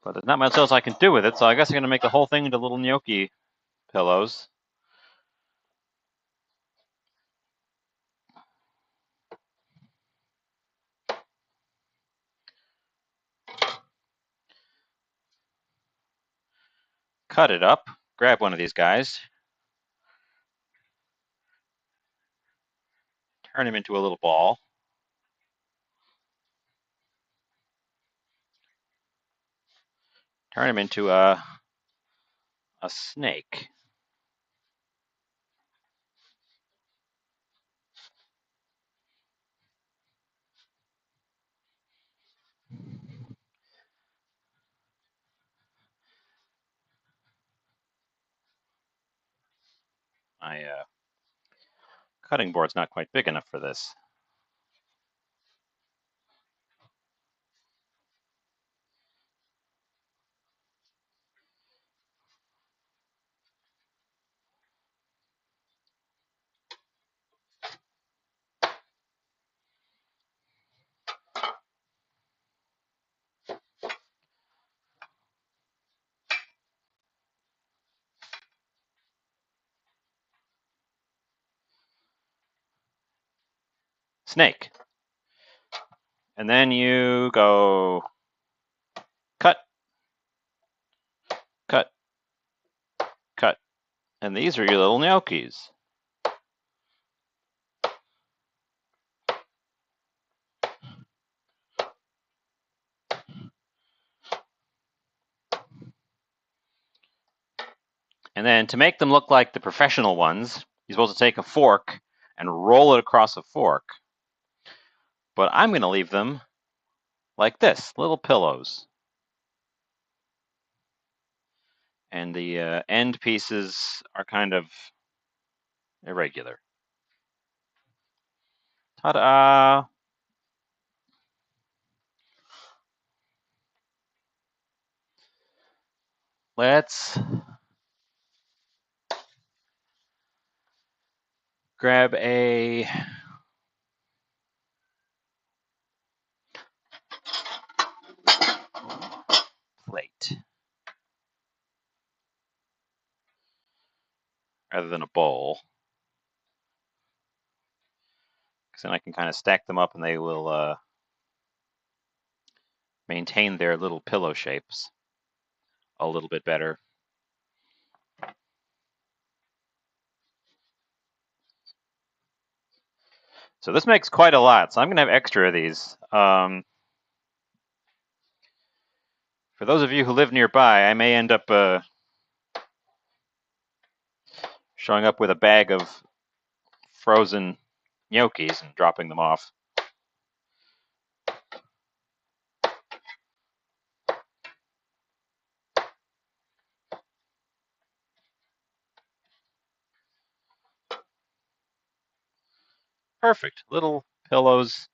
there's not much else I can do with it, so I guess I'm going to make the whole thing into little gnocchi pillows. Cut it up, grab one of these guys, turn him into a little ball. Turn him into a snake. My cutting board's not quite big enough for this. Snake. And then you go cut, cut, cut. And these are your little gnocchis. And then to make them look like the professional ones, you're supposed to take a fork and roll it across a fork. But I'm going to leave them like this, little pillows. And the end pieces are kind of irregular. Ta-da! Let's grab a plate rather than a bowl. Because then I can kind of stack them up and they will maintain their little pillow shapes a little bit better. So this makes quite a lot, so I'm going to have extra of these. For those of you who live nearby, I may end up showing up with a bag of frozen gnocchis and dropping them off. Perfect. Little pillows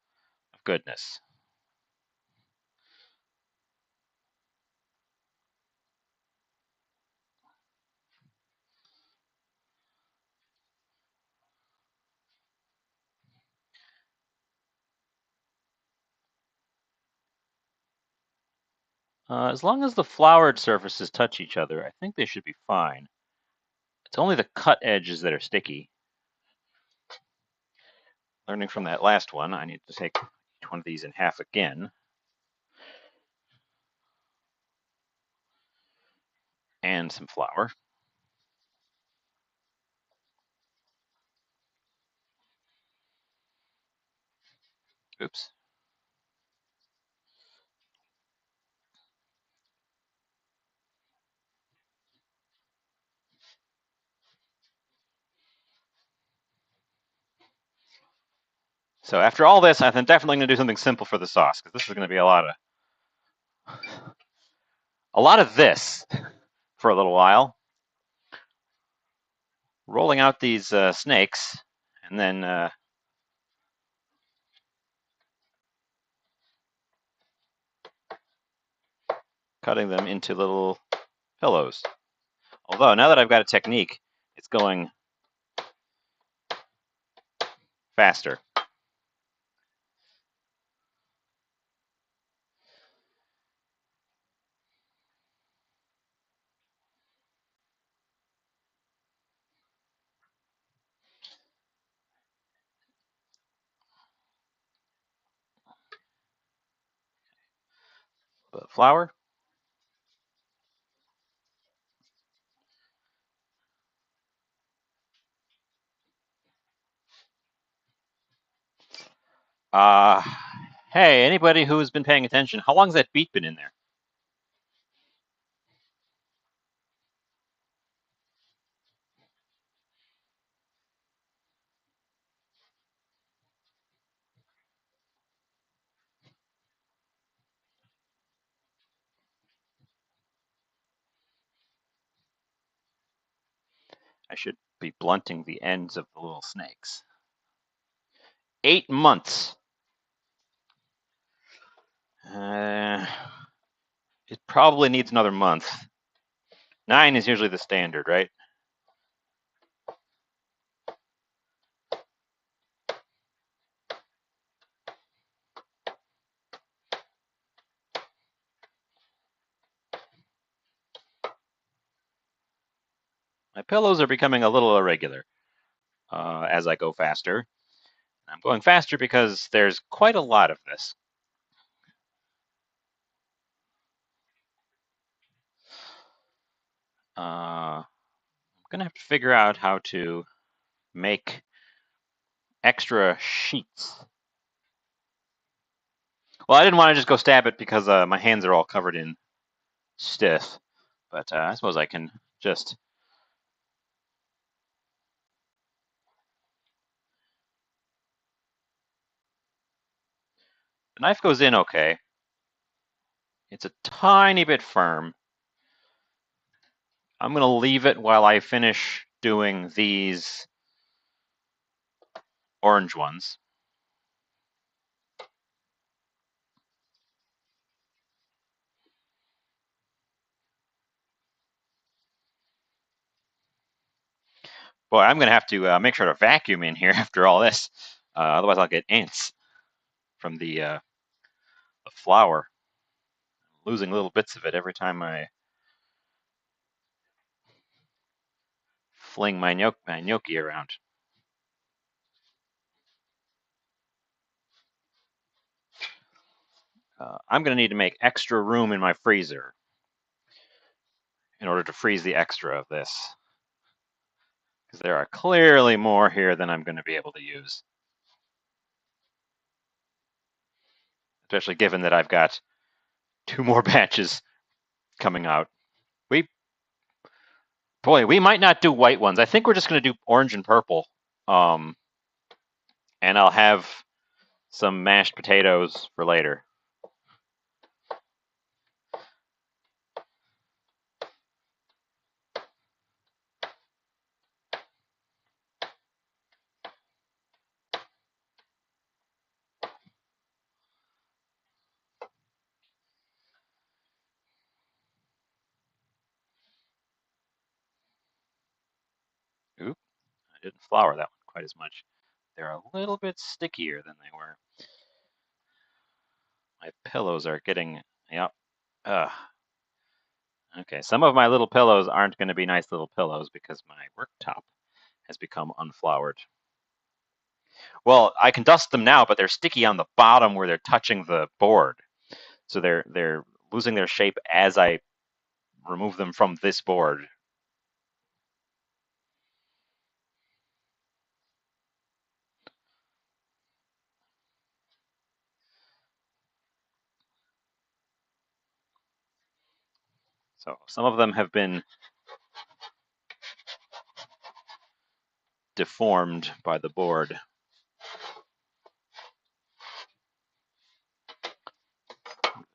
of goodness. As long as the floured surfaces touch each other, I think they should be fine. It's only the cut edges that are sticky. Learning from that last one, I need to take each one of these in half again. And some flour. Oops. So after all this, I'm definitely going to do something simple for the sauce, because this is going to be a lot of this for a little while. Rolling out these snakes, and then cutting them into little pillows. Although, now that I've got a technique, it's going faster. But flour. Uh, hey, anybody who's been paying attention, how long's that beet been in there? I should be blunting the ends of the little snakes. 8 months. Uh, it probably needs another month. 9 is usually the standard, right? My pillows are becoming a little irregular as I go faster. I'm going faster because there's quite a lot of this. I'm going to have to figure out how to make extra sheets. Well, I didn't want to just go stab it because my hands are all covered in stiff, but I suppose I can just... The knife goes in okay. It's a tiny bit firm. I'm going to leave it while I finish doing these orange ones. Boy, I'm going to have to make sure to vacuum in here after all this. Otherwise, I'll get ants from the flour. Losing little bits of it every time I fling my gnocchi around. I'm going to need to make extra room in my freezer in order to freeze the extra of this, because there are clearly more here than I'm going to be able to use. Especially given that I've got 2 more batches coming out. We might not do white ones. I think we're just going to do orange and purple. And I'll have some mashed potatoes for later. Oop, I didn't flour that one quite as much. They're a little bit stickier than they were. My pillows are getting, yep. Okay, some of my little pillows aren't going to be nice little pillows because my worktop has become unfloured. Well, I can dust them now, but they're sticky on the bottom where they're touching the board. So they're losing their shape as I remove them from this board. So some of them have been deformed by the board.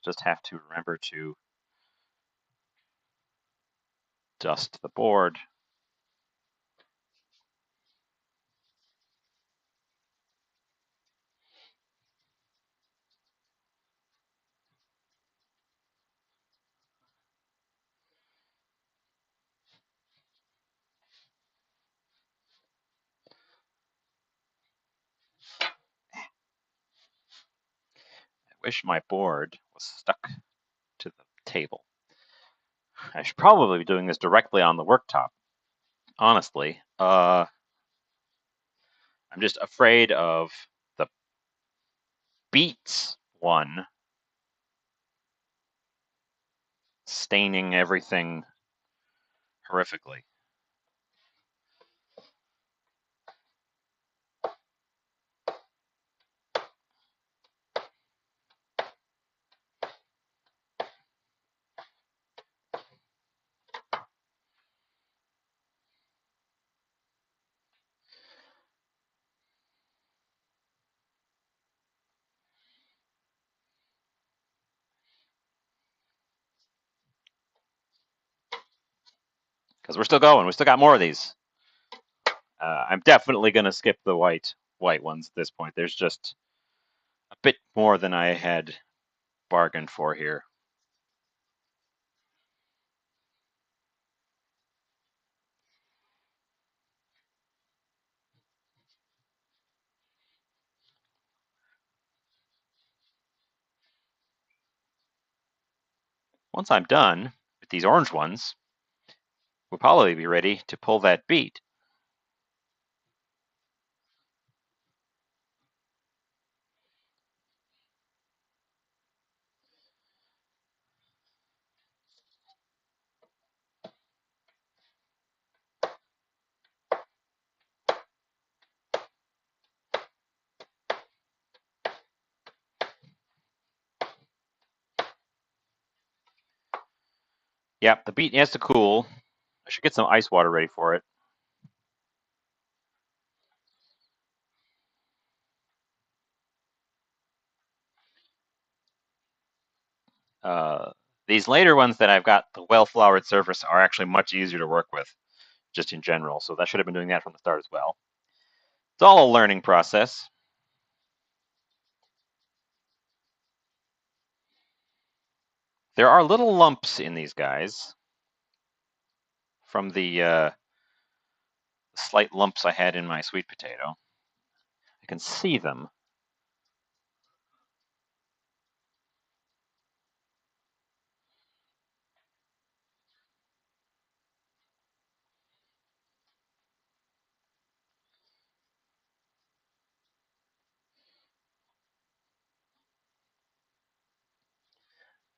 Just have to remember to dust the board. wish my board was stuck to the table. I should probably be doing this directly on the worktop, honestly. I'm just afraid of the Beets one staining everything horrifically. Because we're still going. We still got more of these. I'm definitely going to skip the white ones at this point. There's just a bit more than I had bargained for here. Once I'm done with these orange ones, we'll probably be ready to pull that beet. Yep, the beet has to cool. I should get some ice water ready for it. These later ones that I've got the well-floured surface are actually much easier to work with, just in general. So that should have been doing that from the start as well. It's all a learning process. There are little lumps in these guys from the slight lumps I had in my sweet potato. I can see them.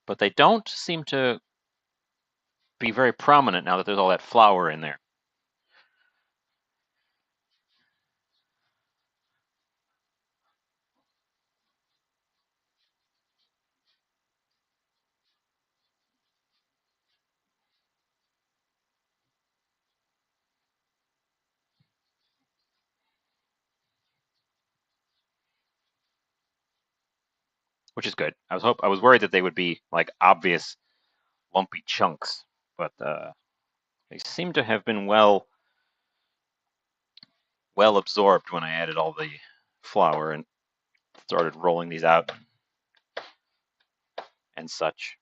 But they don't seem to be very prominent now that there's all that flour in there. Which is good. I was worried that they would be like obvious lumpy chunks, but they seem to have been well absorbed when I added all the flour and started rolling these out and such.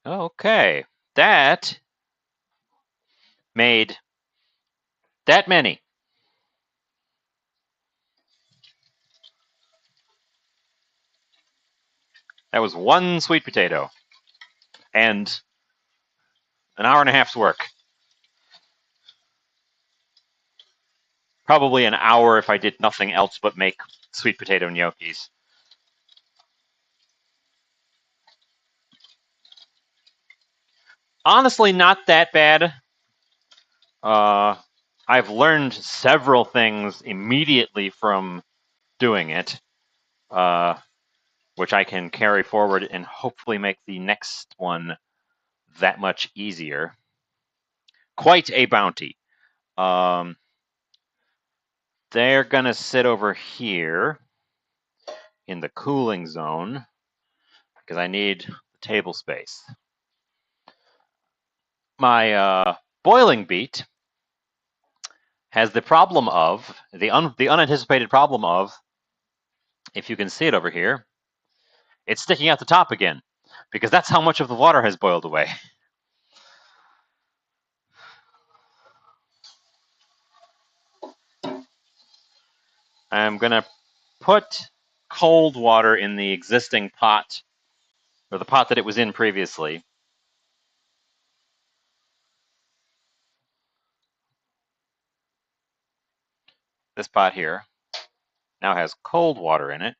Okay, that made that many. That was one sweet potato and an hour and a half's work. Probably an hour if I did nothing else but make sweet potato gnocchis. Honestly, not that bad. I've learned several things immediately from doing it, which I can carry forward and hopefully make the next one that much easier. Quite a bounty. They're going to sit over here in the cooling zone because I need the table space. My boiling beet has the problem of, the unanticipated problem of, if you can see it over here, it's sticking out the top again. because that's how much of the water has boiled away. I'm going to put cold water in the existing pot, or the pot that it was in previously. This pot here now has cold water in it.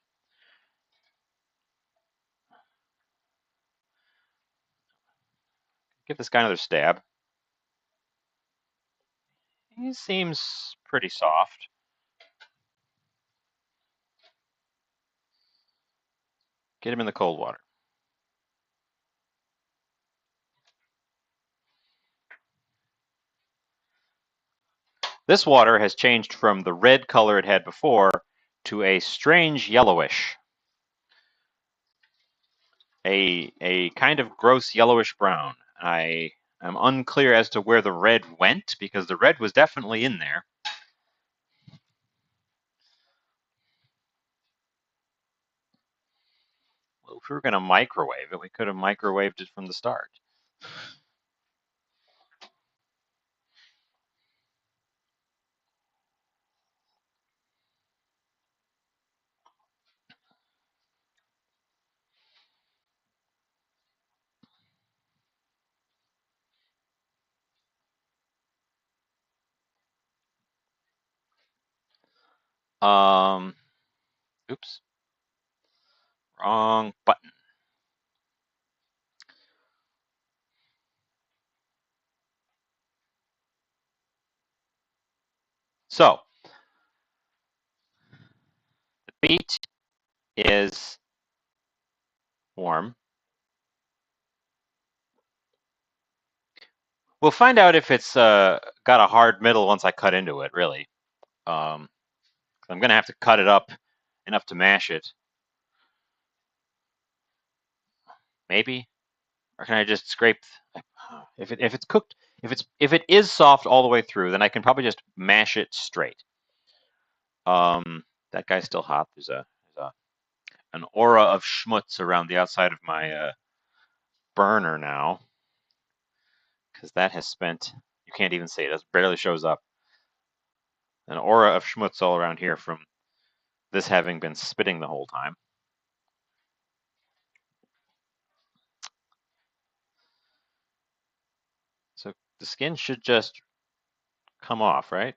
Give this guy another stab. He seems pretty soft. Get him in the cold water. This water has changed from the red color it had before to a strange yellowish. A kind of gross yellowish brown. I am unclear as to where the red went, because the red was definitely in there. Well, if we were going to microwave it, we could have microwaved it from the start. Oops, wrong button. So, the beet is warm. We'll find out if it's got a hard middle once I cut into it, really. I'm going to have to cut it up enough to mash it. Maybe? Or can I just scrape? If it's cooked, if it is soft all the way through, then I can probably just mash it straight. That guy's still hot. There's an aura of schmutz around the outside of my burner now, because that has spent. You can't even see it. It barely shows up. An aura of schmutz all around here from this having been spitting the whole time. So the skin should just come off, right?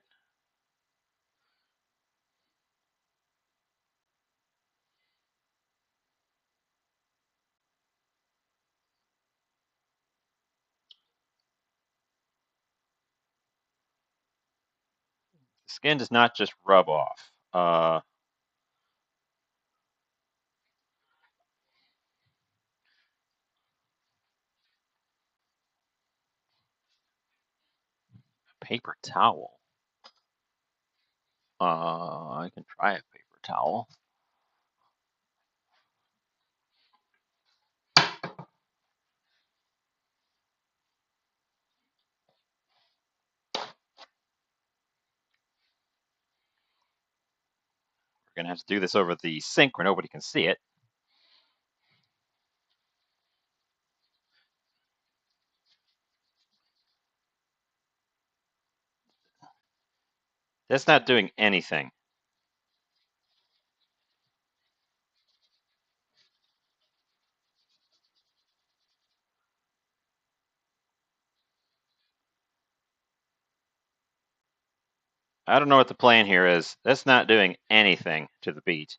The skin does not just rub off. Paper towel. I can try a paper towel. We're gonna have to do this over the sink where nobody can see it. That's not doing anything. I don't know what the plan here is. That's not doing anything to the beet.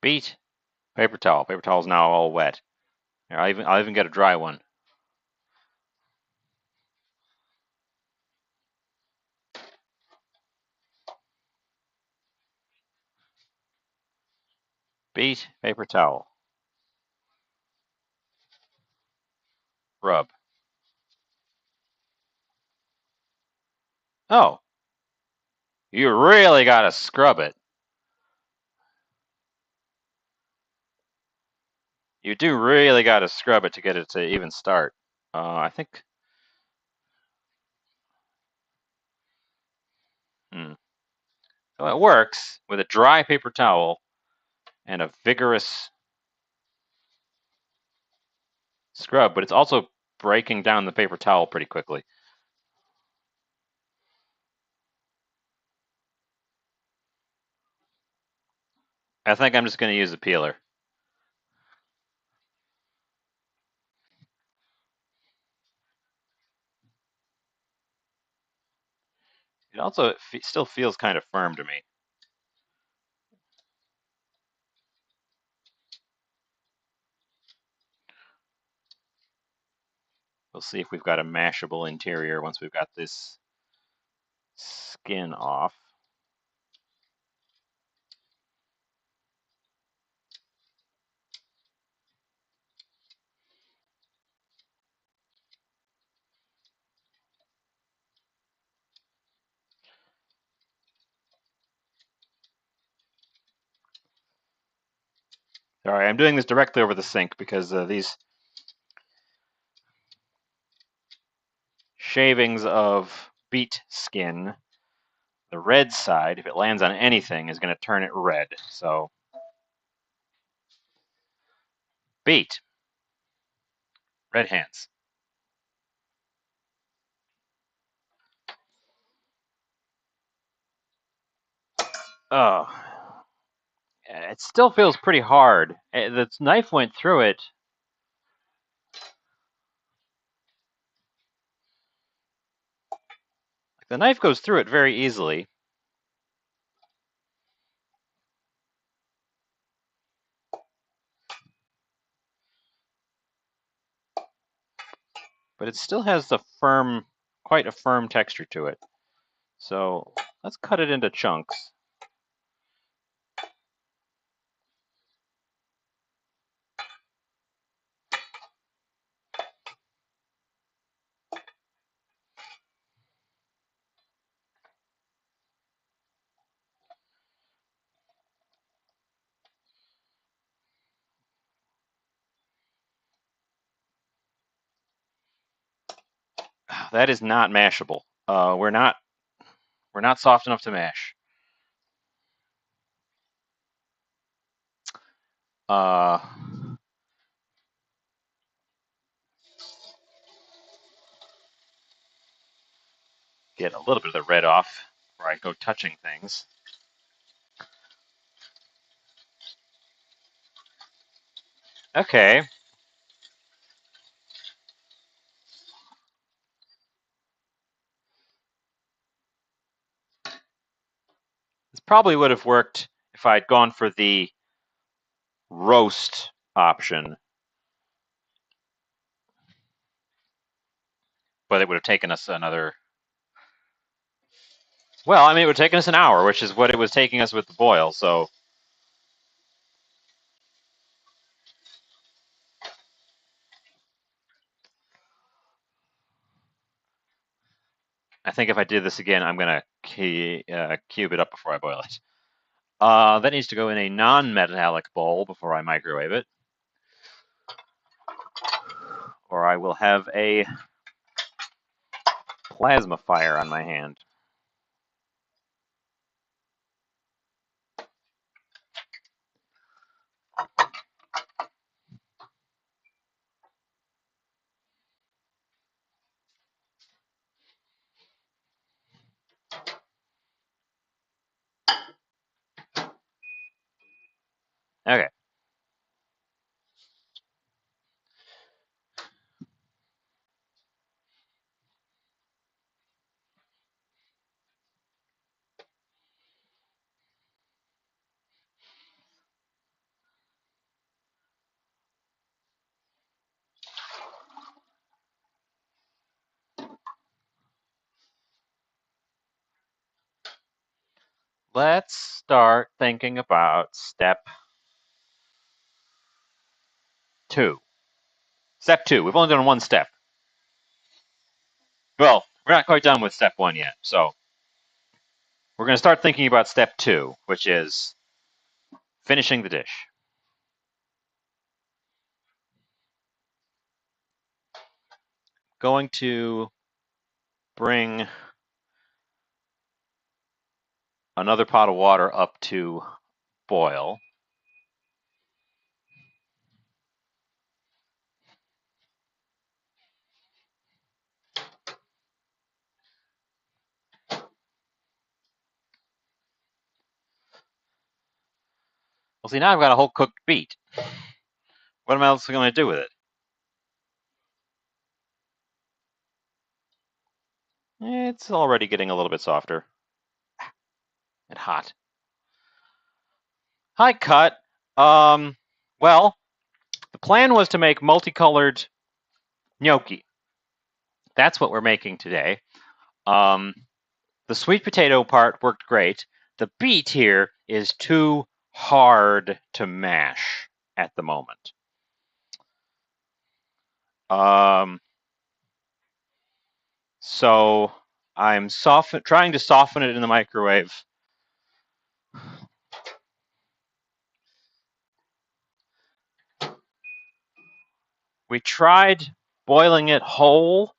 Beet, paper towel. Paper towel's now all wet. Here, I'll even get a dry one. Beet, paper towel. Rub. Oh, you really gotta scrub it. You do really gotta scrub it to get it to even start. I think So it works with a dry paper towel and a vigorous scrub, but it's also breaking down the paper towel pretty quickly. I think I'm just going to use a peeler. It also still feels kind of firm to me. We'll see if we've got a mashable interior once we've got this skin off. Sorry, I'm doing this directly over the sink because these shavings of beet skin, the red side, if it lands on anything, is going to turn it red. So, beet, red hands. Oh, it still feels pretty hard. The knife went through it. The knife goes through it very easily. But it still has quite a firm texture to it. So let's cut it into chunks. That is not mashable. We're not soft enough to mash. Uh, get a little bit of the red off before I go touching things. Okay. This probably would have worked if I'd gone for the roast option, but it would have taken us another. Well, I mean, it would have taken us an hour, which is what it was taking us with the boil. So I think if I did this again, I'm gonna cube it up before I boil it. That needs to go in a non-metallic bowl before I microwave it, or I will have a plasma fire on my hand. Okay. Let's start thinking about step 2. Step 2. We've only done one step. Well, we're not quite done with step 1 yet. So we're going to start thinking about step 2, which is finishing the dish. Going to bring another pot of water up to boil. Well, see, now I've got a whole cooked beet. What am I else going to do with it? It's already getting a little bit softer and hot. Hi, Cut. Well, the plan was to make multicolored gnocchi. That's what we're making today. Um, the sweet potato part worked great. The beet here is too hard to mash at the moment. So I'm trying to soften it in the microwave. We tried boiling it whole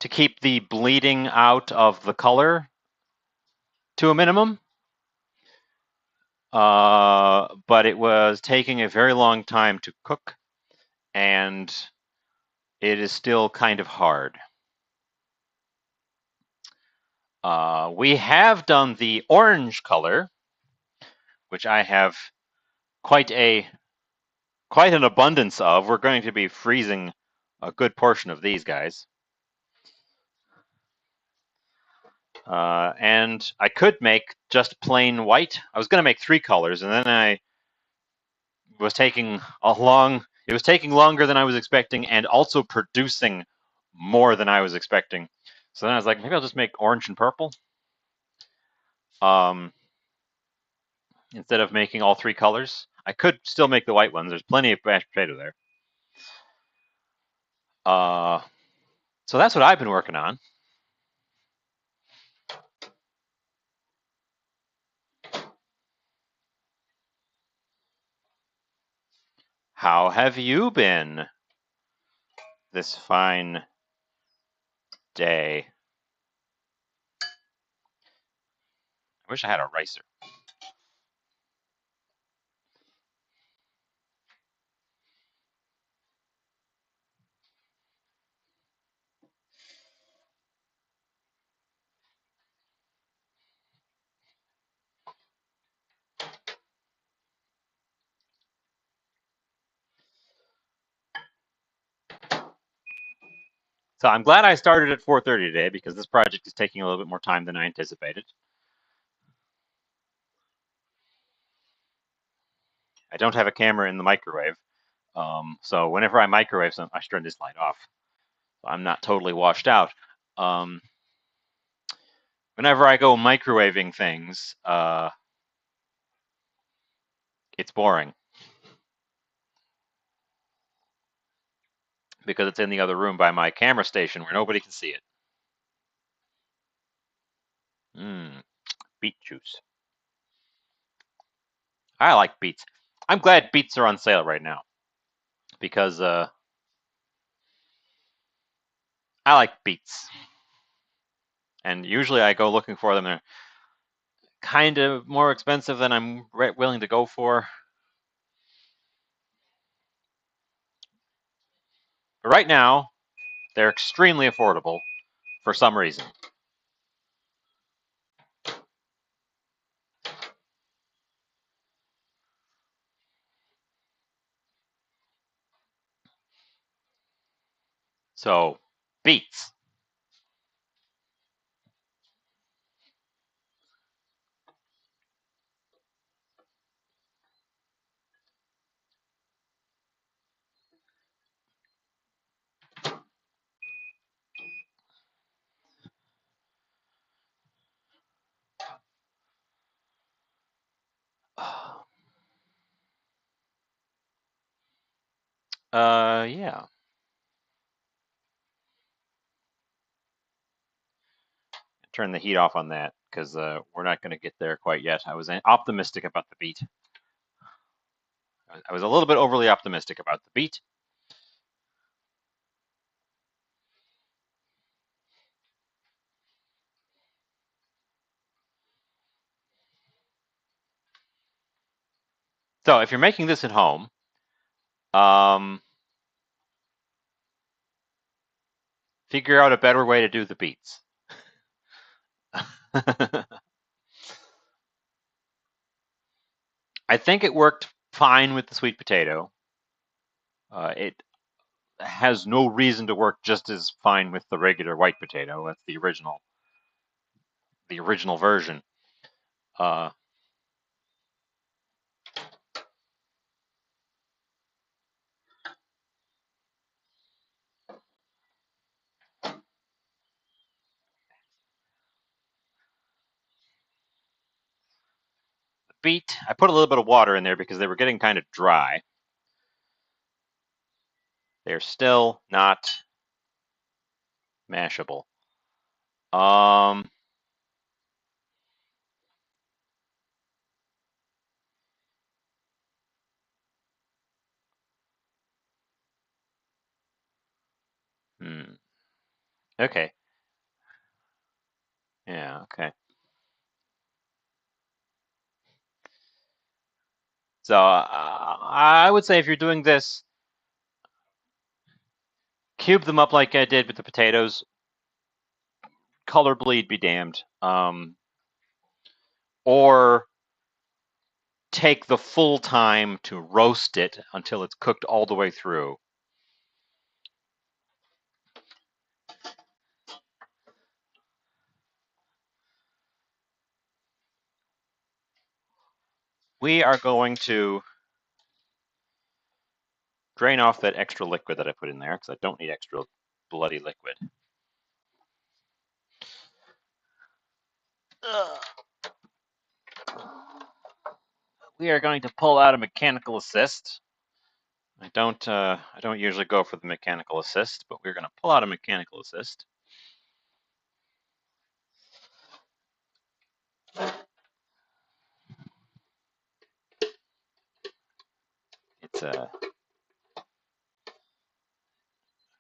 to keep the bleeding out of the color to a minimum. But it was taking a very long time to cook, and it is still kind of hard. We have done the orange color, which I have quite an abundance of. We're going to be freezing a good portion of these guys. And I could make just plain white. I was going to make 3 colors, and then it was taking longer than I was expecting, and also producing more than I was expecting. So then I was like, maybe I'll just make orange and purple. Instead of making all 3 colors. I could still make the white ones. There's plenty of mashed potato there. So that's what I've been working on. How have you been this fine day? I wish I had a ricer. So I'm glad I started at 4:30 today because this project is taking a little bit more time than I anticipated. I don't have a camera in the microwave, so whenever I microwave something, I should turn this light off. So I'm not totally washed out. Whenever I go microwaving things, it's boring because it's in the other room by my camera station where nobody can see it. Beet juice. I like beets. I'm glad beets are on sale right now because I like beets. And usually I go looking for them. They're kind of more expensive than I'm willing to go for. But right now, they're extremely affordable for some reason. So, beets. Yeah. Turn the heat off on that because we're not going to get there quite yet. I was optimistic about the beet. I was a little bit overly optimistic about the beet. So if you're making this at home, um, figure out a better way to do the beets. I think it worked fine with the sweet potato. It has no reason to work just as fine with the regular white potato. That's the original version. Uh, the beet, I put a little bit of water in there because they were getting kind of dry. They're still not mashable. Um, hmm. Okay. Yeah, okay. So I would say if you're doing this, cube them up like I did with the potatoes. Color bleed be damned. Or take the full time to roast it until it's cooked all the way through. We are going to drain off that extra liquid that I put in there because I don't need extra bloody liquid. We are going to pull out a mechanical assist. I don't usually go for the mechanical assist, but we're going to pull out a mechanical assist. It's a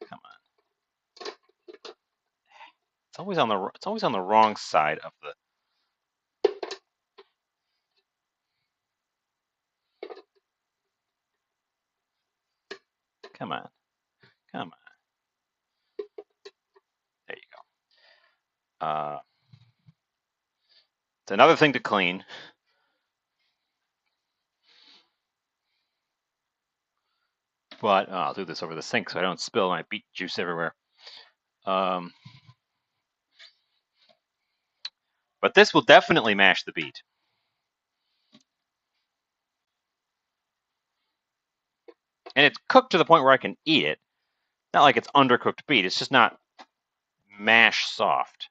come on. It's always on the wrong side of the. Come on, come on. There you go. It's another thing to clean. But I'll do this over the sink so I don't spill my beet juice everywhere. But this will definitely mash the beet. And it's cooked to the point where I can eat it. Not like it's undercooked beet. It's just not mash soft.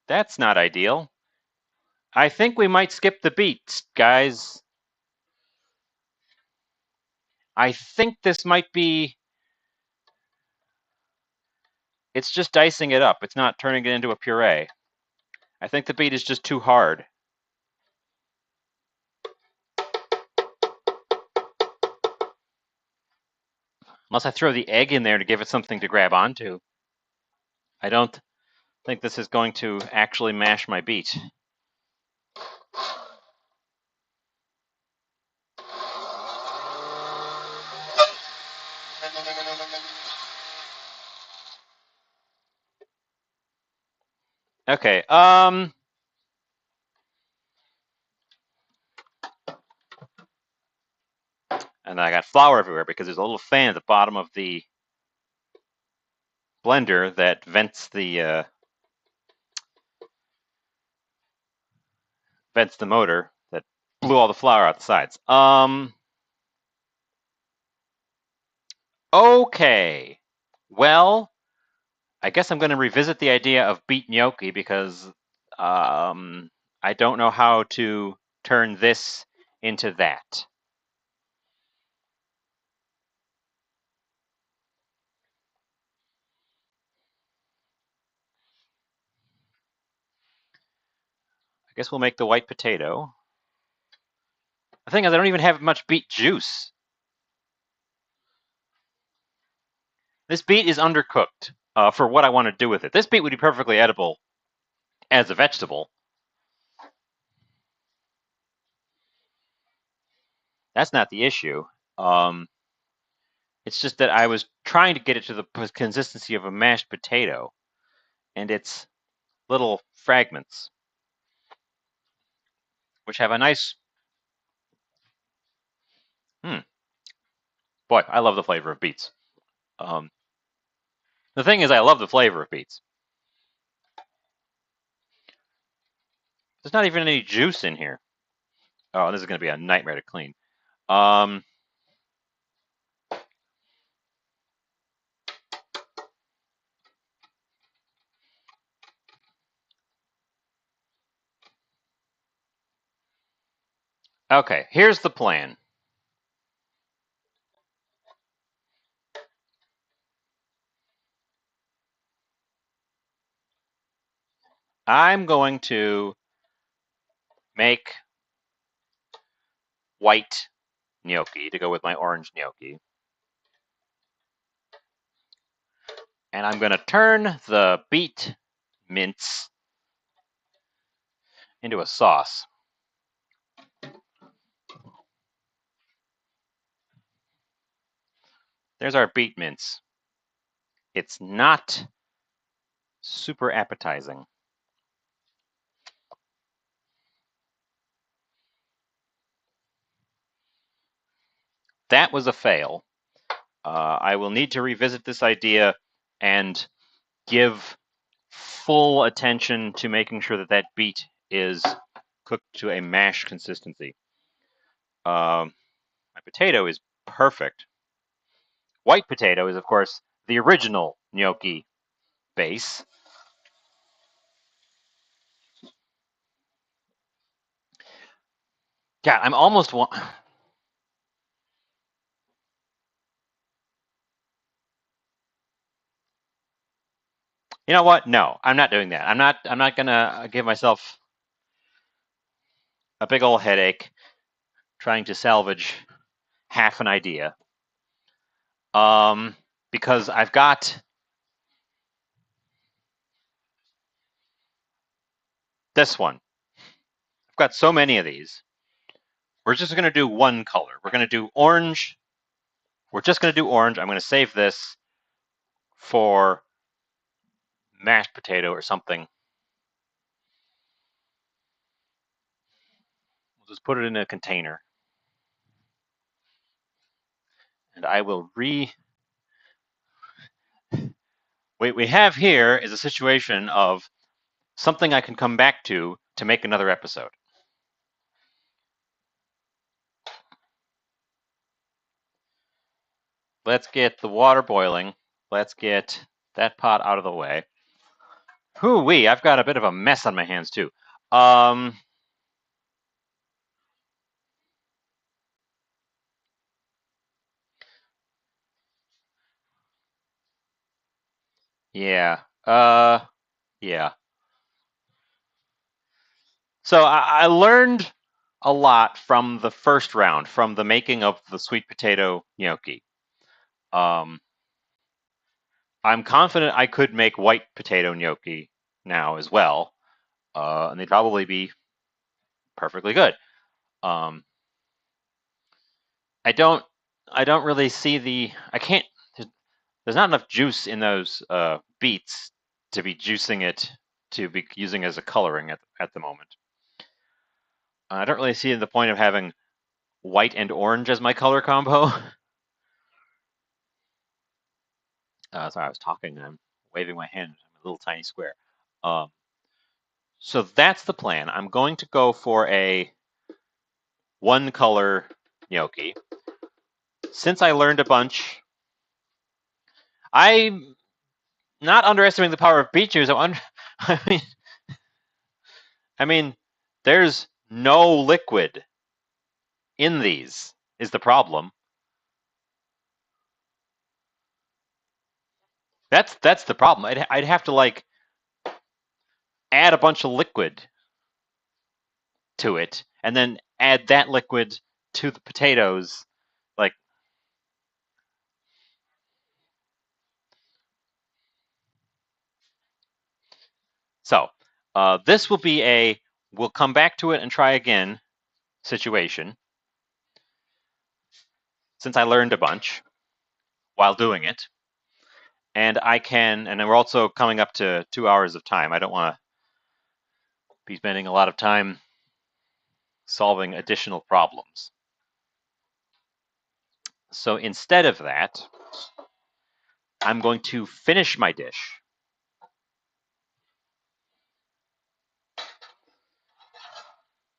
That's not ideal. I think we might skip the beets, guys. I think this might be. It's just dicing it up. It's not turning it into a puree. I think the beet is just too hard. Unless I throw the egg in there to give it something to grab onto. I don't think this is going to actually mash my beet. Okay, and I got flour everywhere because there's a little fan at the bottom of the blender that vents the motor that blew all the flour out the sides. Okay. Well, I guess I'm going to revisit the idea of beet gnocchi because I don't know how to turn this into that. guess we'll make the white potato. The thing is, I don't even have much beet juice. This beet is undercooked for what I want to do with it. This beet would be perfectly edible as a vegetable. That's not the issue. It's just that I was trying to get it to the consistency of a mashed potato, and it's little fragments, which have a nice... Boy, I love the flavor of beets. The thing is, I love the flavor of beets. There's not even any juice in here. Oh, this is going to be a nightmare to clean. Okay, here's the plan. I'm going to make white gnocchi to go with my orange gnocchi. And I'm going to turn the beet mince into a sauce. There's our beet mince. It's not super appetizing. That was a fail. I will need to revisit this idea and give full attention to making sure that that beet is cooked to a mash consistency. My potato is perfect. White potato is, of course, the original gnocchi base. God, I'm almost... You know what? No, I'm not doing that. I'm not gonna give myself a big old headache trying to salvage half an idea. Because I've got this one. I've got so many of these. We're just gonna do one color. We're gonna do orange. We're just gonna do orange. I'm gonna save this for mashed potato or something. We'll just put it in a container. And I will What we have here is a situation of something I can come back to make another episode. Let's get the water boiling. Let's get that pot out of the way. Hoo-wee, I've got a bit of a mess on my hands too. Yeah. Yeah. So I learned a lot from the first round, from the making of the sweet potato gnocchi. I'm confident I could make white potato gnocchi now as well, and they'd probably be perfectly good. I don't really see I can't. There's not enough juice in those beets to be juicing it to be using as a coloring at the moment. I don't really see the point of having white and orange as my color combo. Sorry, I was talking and I'm waving my hand. I'm a little tiny square. So that's the plan. I'm going to go for a one color gnocchi. Since I learned a bunch, I'm not underestimating the power of beet juice. I mean, there's no liquid in these is the problem. That's the problem. I'd have to like add a bunch of liquid. to it, and then add that liquid to the potatoes. Like, so, this will be a we'll come back to it and try again situation, since I learned a bunch while doing it. And and then we're also coming up to 2 hours of time. I don't want to be spending a lot of time solving additional problems. So instead of that, I'm going to finish my dish.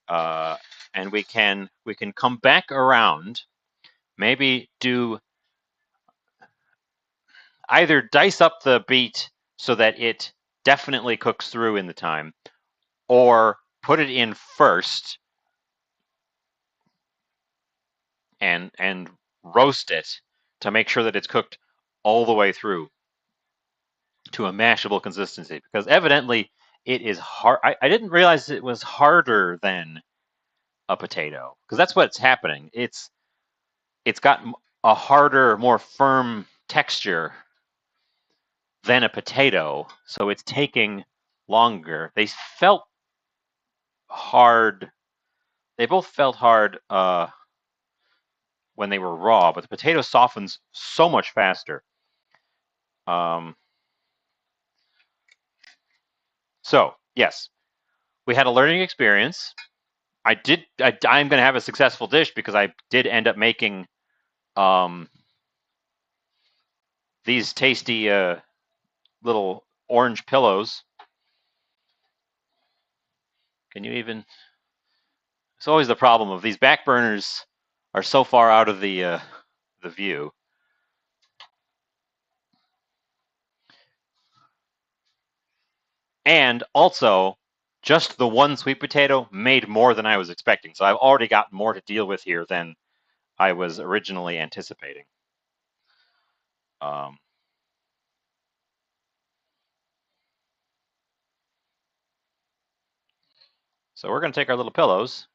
And we can come back around, maybe do either dice up the beet so that it definitely cooks through in the time, or put it in first and roast it to make sure that it's cooked all the way through to a mashable consistency, because evidently it is hard. I didn't realize it was harder than a potato, because that's what's happening. It's got a harder, more firm texture than a potato, so it's taking longer. They felt hard. They both felt hard when they were raw, but the potato softens so much faster. Um, so yes, we had a learning experience. I'm going to have a successful dish because I did end up making these tasty little orange pillows. Can you even? It's always the problem of these back burners are so far out of the view. And also, just the one sweet potato made more than I was expecting. So I've already got more to deal with here than I was originally anticipating. Um, so we're going to take our little pillows,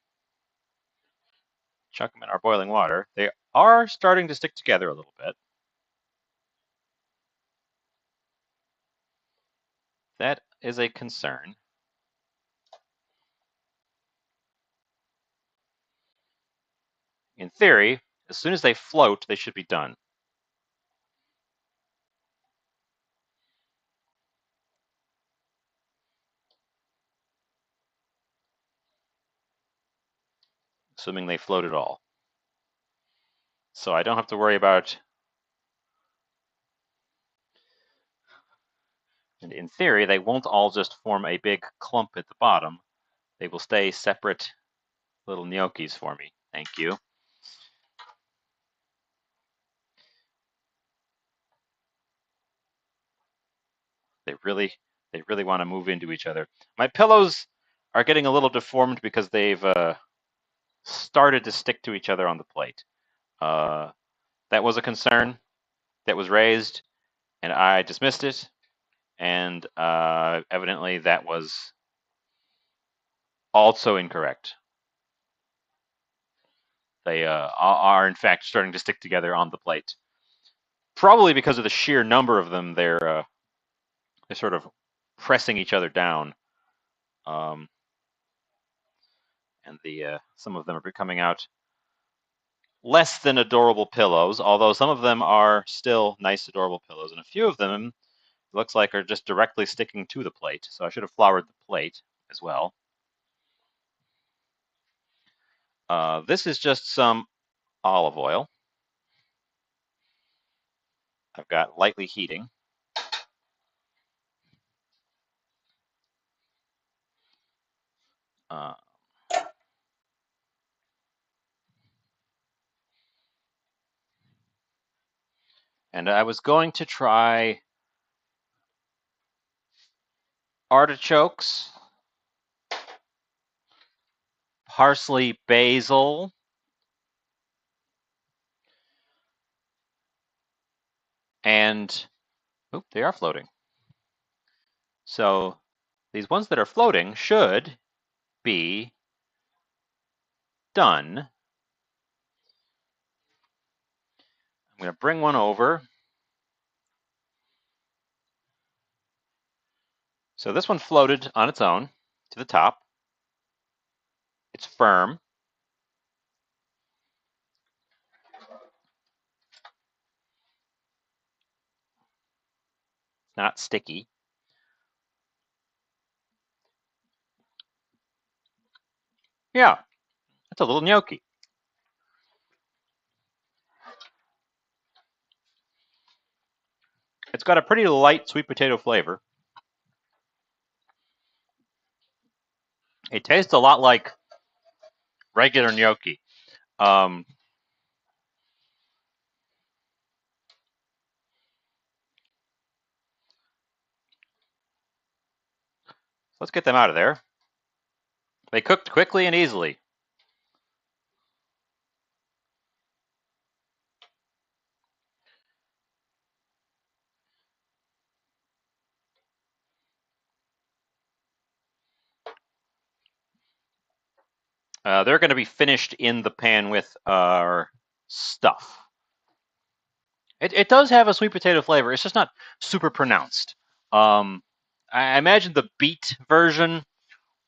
chuck them in our boiling water. They are starting to stick together a little bit. That is a concern. In theory, as soon as they float, they should be done. Assuming they float at all. So I don't have to worry about. And in theory, they won't all just form a big clump at the bottom. They will stay separate little gnocchis for me. Thank you. They really want to move into each other. My pillows are getting a little deformed because they've started to stick to each other on the plate. That was a concern that was raised, and I dismissed it. And evidently, that was also incorrect. They are in fact starting to stick together on the plate. Probably because of the sheer number of them, they're sort of pressing each other down. Um, and the some of them are coming out less than adorable pillows, although some of them are still nice, adorable pillows, and a few of them looks like are just directly sticking to the plate. So I should have floured the plate as well. This is just some olive oil. I've got lightly heating. Uh, and I was going to try artichokes, parsley, basil, and they are floating. So these ones that are floating should be done, I'm going to bring one over. So this one floated on its own to the top. It's firm. It's not sticky. Yeah, that's a little gnocchi. It's got a pretty light sweet potato flavor. It tastes a lot like regular gnocchi. Um, let's get them out of there. They cooked quickly and easily. They're going to be finished in the pan with our stuff. It does have a sweet potato flavor. It's just not super pronounced. I imagine the Beet version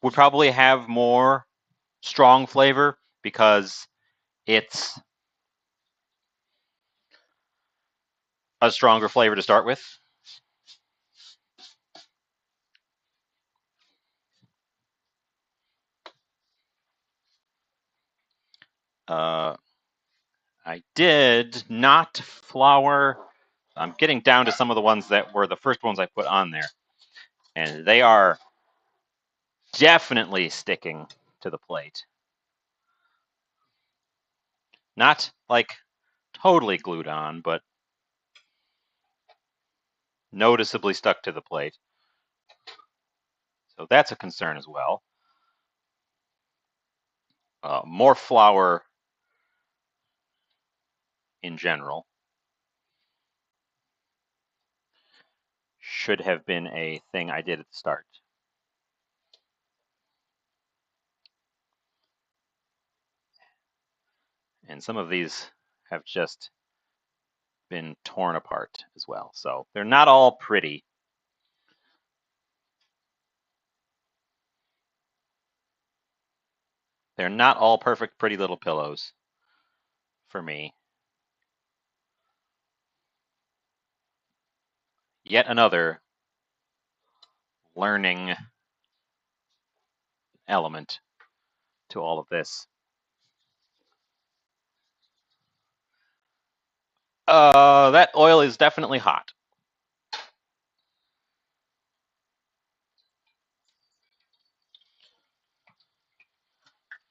would probably have more strong flavor because it's a stronger flavor to start with. I did not flour. I'm getting down to some of the ones that were the first ones I put on there, and they are definitely sticking to the plate. Not like totally glued on, but noticeably stuck to the plate. So that's a concern as well. More flour in general should have been a thing I did at the start. And some of these have just been torn apart as well. So they're not all pretty. They're not all perfect, pretty little pillows for me. Yet another learning element to all of this. That oil is definitely hot.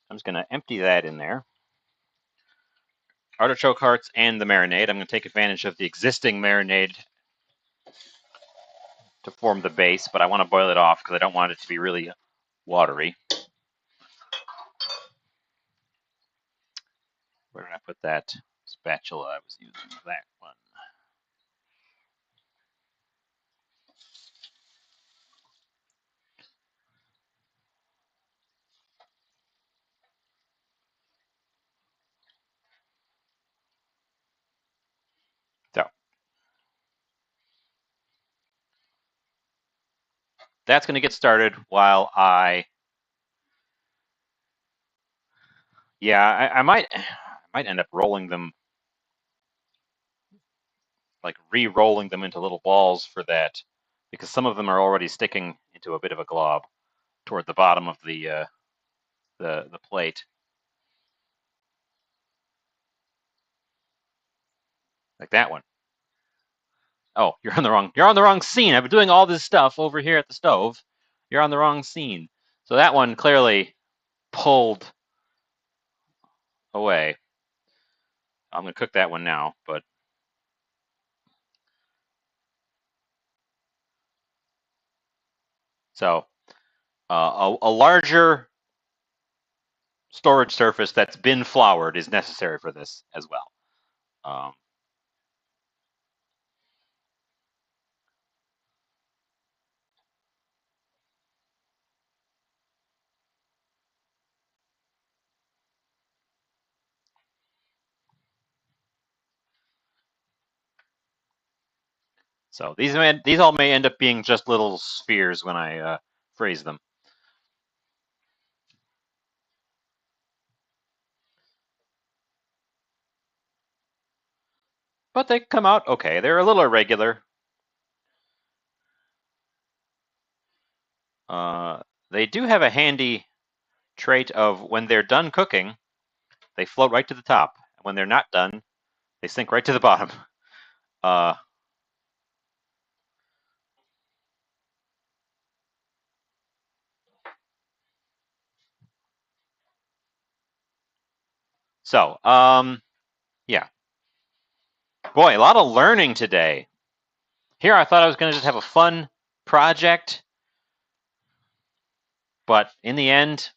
I'm just going to empty that in there. Artichoke hearts and the marinade. I'm going to take advantage of the existing marinade to form the base, but I want to boil it off because I don't want it to be really watery. Where did I put that spatula I was using? That one. So that's going to get started while I might end up rolling them, like re-rolling them into little balls for that, because some of them are already sticking into a bit of a glob toward the bottom of the plate, like that one. Oh, you're on the wrong scene. I've been doing all this stuff over here at the stove. You're on the wrong scene. So that one clearly pulled away. I'm gonna cook that one now, but so a larger storage surface that's been floured is necessary for this as well. Um, So these all may end up being just little spheres when I freeze them. But they come out okay. They're a little irregular. They do have a handy trait of when they're done cooking, they float right to the top. When they're not done, they sink right to the bottom. Uh, so, yeah. Boy, a lot of learning today. Here I thought I was going to just have a fun project, but in the end,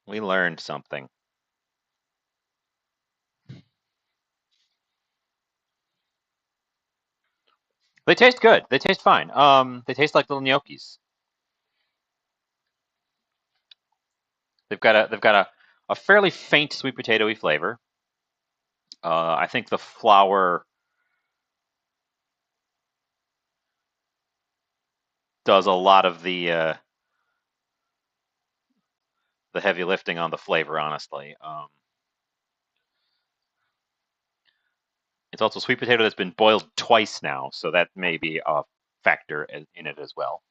we learned something. They taste good. They taste fine. They taste like little gnocchis. They've got a fairly faint sweet potatoy flavor. I think the flour does a lot of the heavy lifting on the flavor. Honestly, it's also sweet potato that's been boiled twice now, so that may be a factor in it as well.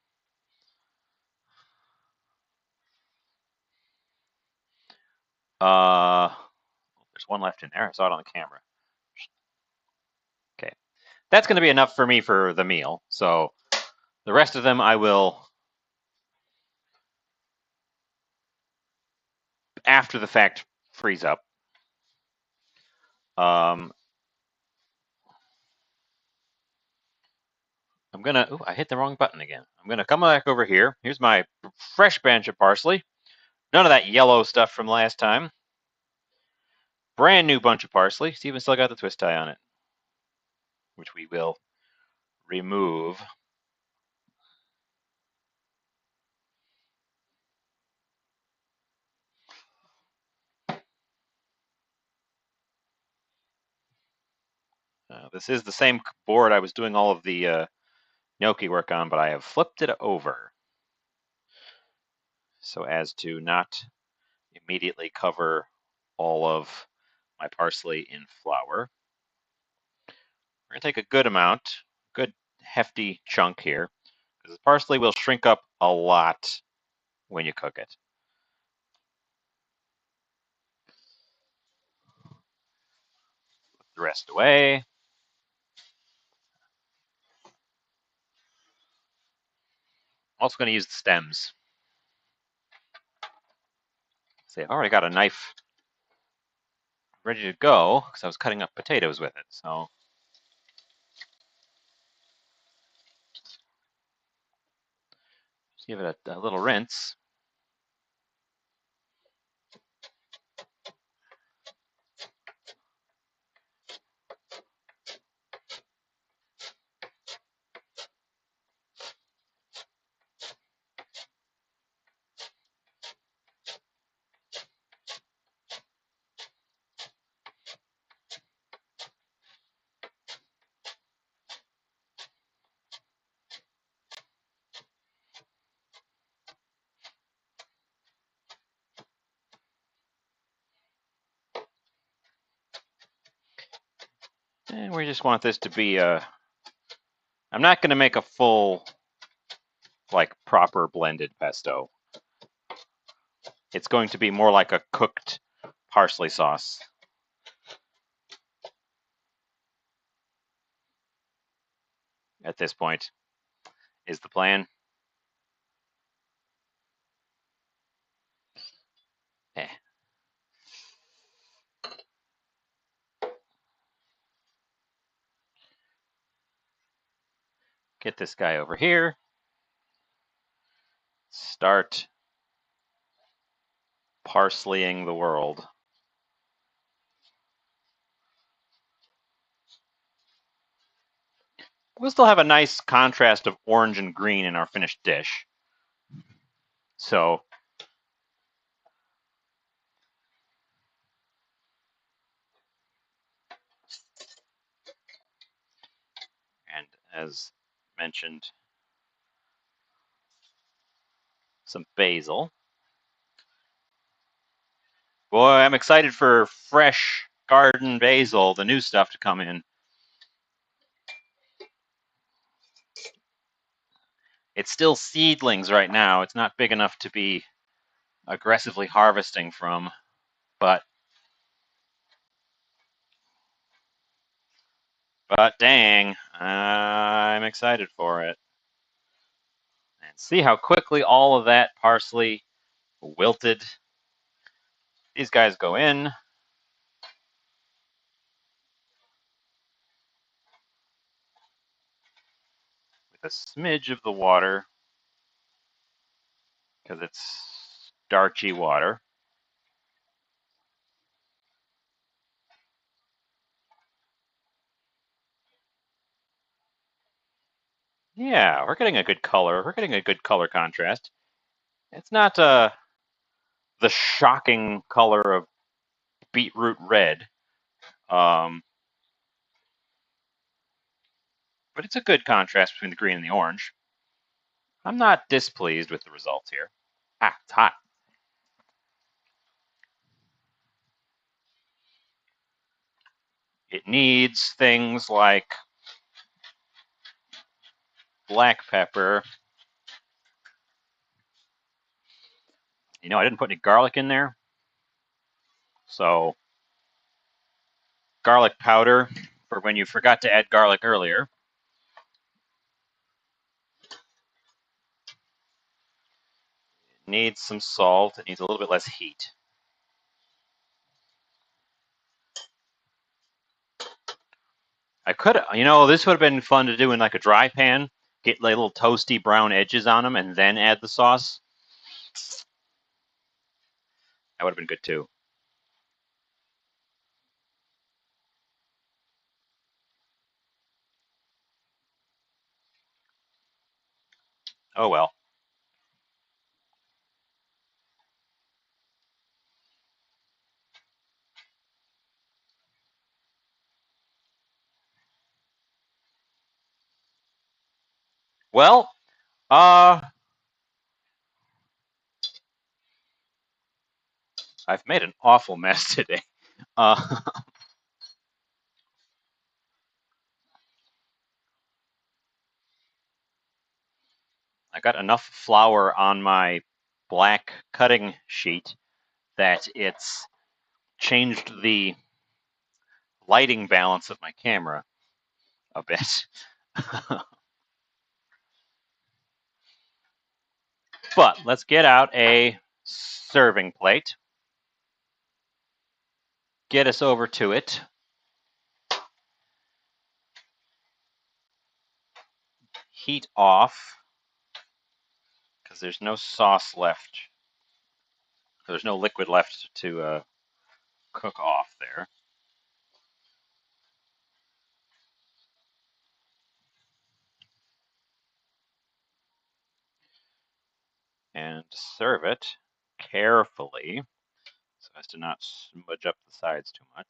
There's one left in there. I saw it on the camera. Okay, that's going to be enough for me for the meal. So the rest of them I will, after the fact, freeze up. Um, I'm gonna. Ooh, I hit the wrong button again. I'm gonna come back over here. Here's my fresh bunch of parsley. None of that yellow stuff from last time. Brand new bunch of parsley. It's even still got the twist tie on it, which we will remove. This is the same board I was doing all of the gnocchi work on, but I have flipped it over so as to not immediately cover all of my parsley in flour. We're going to take a good amount, good hefty chunk here, because the parsley will shrink up a lot when you cook it. Put the rest away. Also going to use the stems. See, I've already got a knife ready to go because I was cutting up potatoes with it. So just give it a little rinse. And we just want this to be I'm not going to make a full, like, proper blended pesto. It's going to be more like a cooked parsley sauce. At this point, is the plan. Eh. Get this guy over here. Start parsleying the world. We'll still have a nice contrast of orange and green in our finished dish. So as mentioned, some basil. Boy, I'm excited for fresh garden basil, the new stuff to come in. It's still seedlings right now. It's not big enough to be aggressively harvesting from, but dang, I'm excited for it. And see how quickly all of that parsley wilted. These guys go in with a smidge of the water because it's starchy water. Yeah, we're getting a good color. We're getting a good color contrast. It's not the shocking color of beetroot red, but it's a good contrast between the green and the orange. I'm not displeased with the results here. Ah, it's hot. It needs things like black pepper. You know, I didn't put any garlic in there. So, garlic powder for when you forgot to add garlic earlier. It needs some salt. It needs a little bit less heat. I could, you know, this would have been fun to do in like a dry pan. Get like little toasty brown edges on them and then add the sauce. That would have been good too. Oh well. Well, uh, I've made an awful mess today. Uh, I got enough flour on my black cutting sheet that it's changed the lighting balance of my camera a bit. But let's get out a serving plate. Get us over to it. Heat off because there's no sauce left. There's no liquid left to cook off there. And serve it carefully so as to not smudge up the sides too much.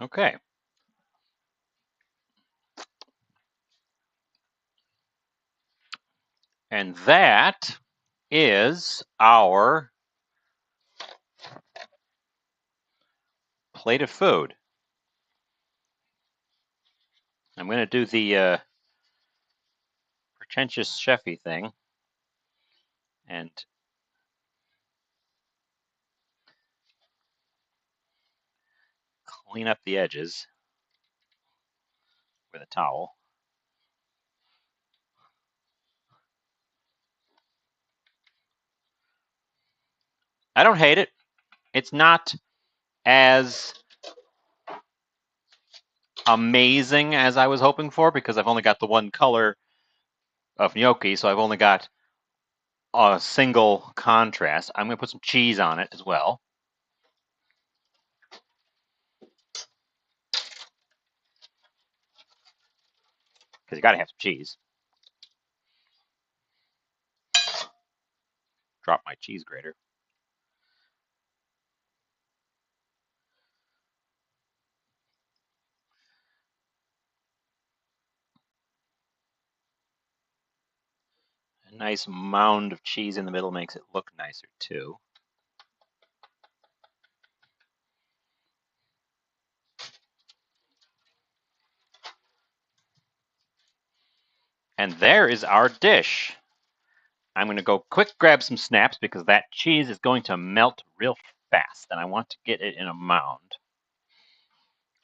Okay. And that is our plate of food. I'm going to do the pretentious chefy thing and clean up the edges with a towel. I don't hate it. It's not as amazing as I was hoping for because I've only got the one color of gnocchi, so I've only got a single contrast. I'm going to put some cheese on it as well. Because you got to have some cheese. Drop my cheese grater. A nice mound of cheese in the middle makes it look nicer too. And there is our dish. I'm going to go quick grab some snaps because that cheese is going to melt real fast, and I want to get it in a mound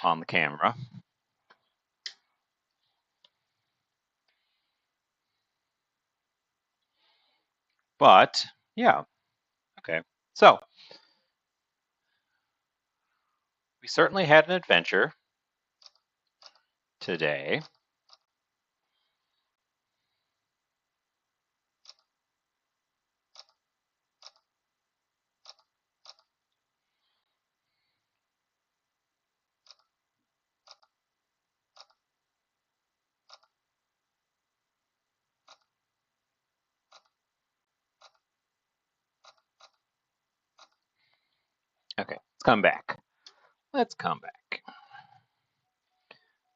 on the camera. But, yeah, okay. So, we certainly had an adventure today. Okay, let's come back. Let's come back.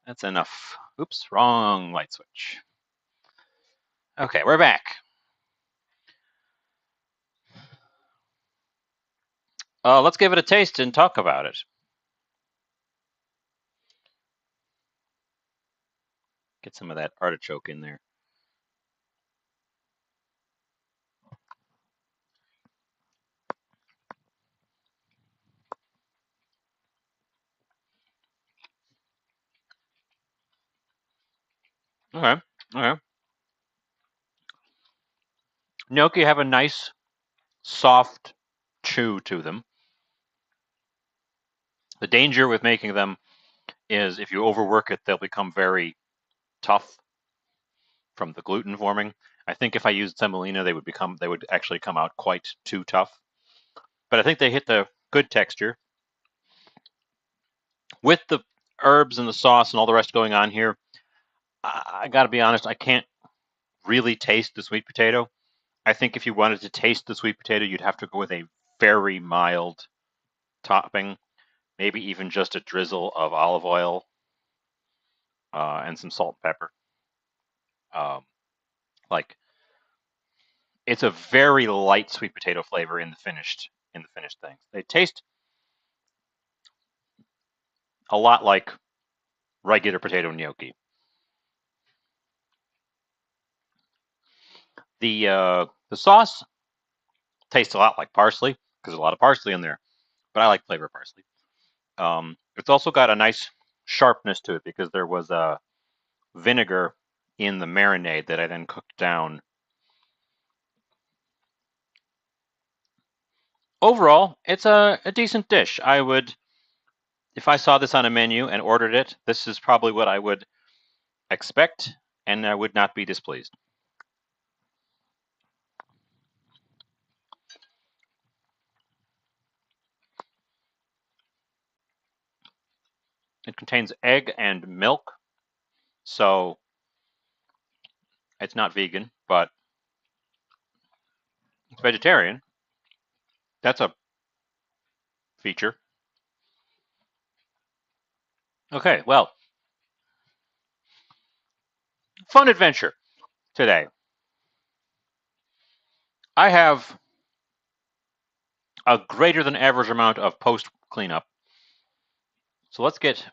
That's enough. Oops, wrong light switch. Okay, we're back. Let's give it a taste and talk about it. Get some of that artichoke in there. Okay, okay. Gnocchi have a nice, soft chew to them. The danger with making them is if you overwork it, they'll become very tough from the gluten forming. I think if I used semolina, they would actually come out quite too tough. But I think they hit the good texture with the herbs and the sauce and all the rest going on here. I got to be honest, I can't really taste the sweet potato. I think if you wanted to taste the sweet potato, you'd have to go with a very mild topping, maybe even just a drizzle of olive oil and some salt and pepper. Um, like it's a very light sweet potato flavor in the finished things. They taste a lot like regular potato gnocchi. The sauce tastes a lot like parsley because there's a lot of parsley in there, but I like flavor parsley. It's also got a nice sharpness to it because there was a vinegar in the marinade that I then cooked down. Overall, it's a decent dish. I would, if I saw this on a menu and ordered it, this is probably what I would expect, and I would not be displeased. It contains egg and milk, so it's not vegan, but it's vegetarian. That's a feature. Okay, well, fun adventure today. I have a greater than average amount of post cleanup. So let's get.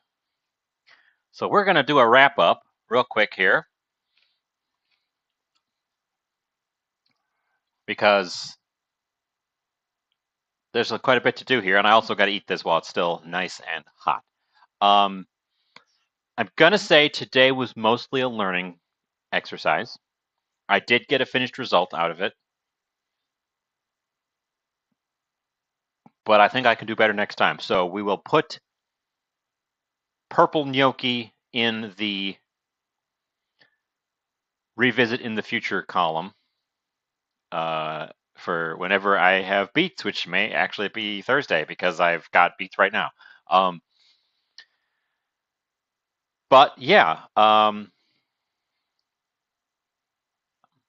So we're going to do a wrap up real quick here because there's quite a bit to do here, and I also got to eat this while it's still nice and hot. Um, I'm going to say today was mostly a learning exercise. I did get a finished result out of it, but I think I can do better next time. So we will put purple gnocchi in the revisit in the future column for whenever I have beets, which may actually be Thursday because I've got beets right now. Um, but yeah, I'm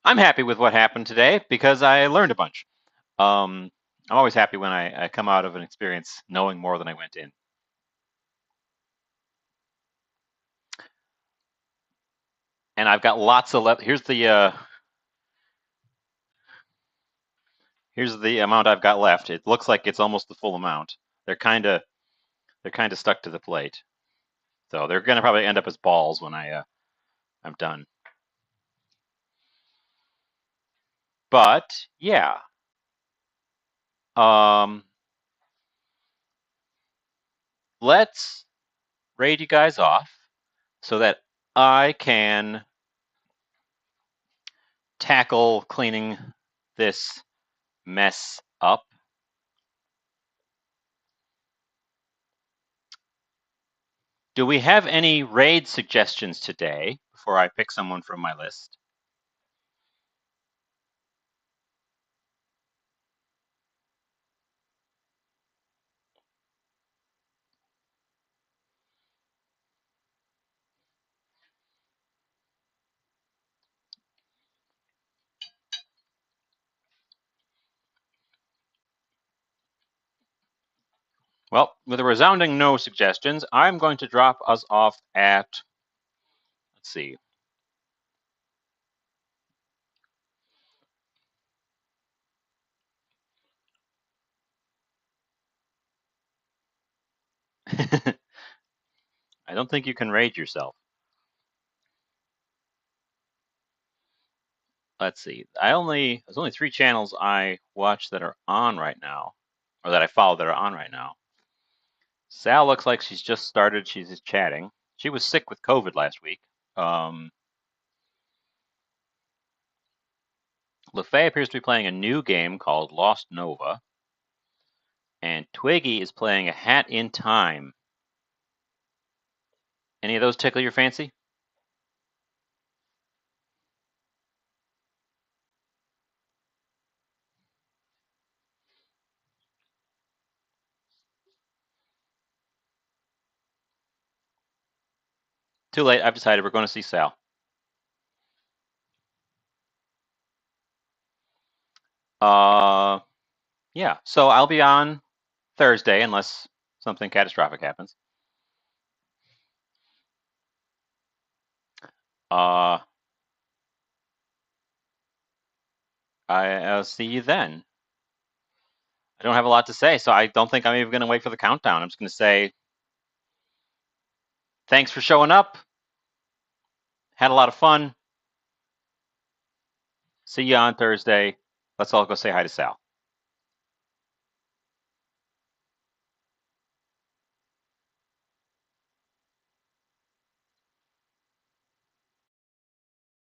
happy with what happened today because I learned a bunch. I'm always happy when I come out of an experience knowing more than I went in. And I've got lots of left. Here's the amount I've got left. It looks like it's almost the full amount. They're kind of stuck to the plate, so they're gonna probably end up as balls when I'm done. But yeah, um, let's raid you guys off so that I can tackle cleaning this mess up. Do we have any raid suggestions today before I pick someone from my list? Well, with a resounding no suggestions, I'm going to drop us off at, let's see. I don't think you can raid yourself. Let's see. There's only 3 channels I watch that are on right now, or that I follow that are on right now. Sal looks like she's just started. She's just chatting. She was sick with COVID last week. LeFay appears to be playing a new game called Lost Nova. And Twiggy is playing a Hat in Time. Any of those tickle your fancy? Too late. I've decided we're going to see Sal. Yeah. So I'll be on Thursday unless something catastrophic happens. Uh, I'll see you then. I don't have a lot to say, so I don't think I'm even going to wait for the countdown. I'm just going to say thanks for showing up. Had a lot of fun. See you on Thursday. Let's all go say hi to Sal.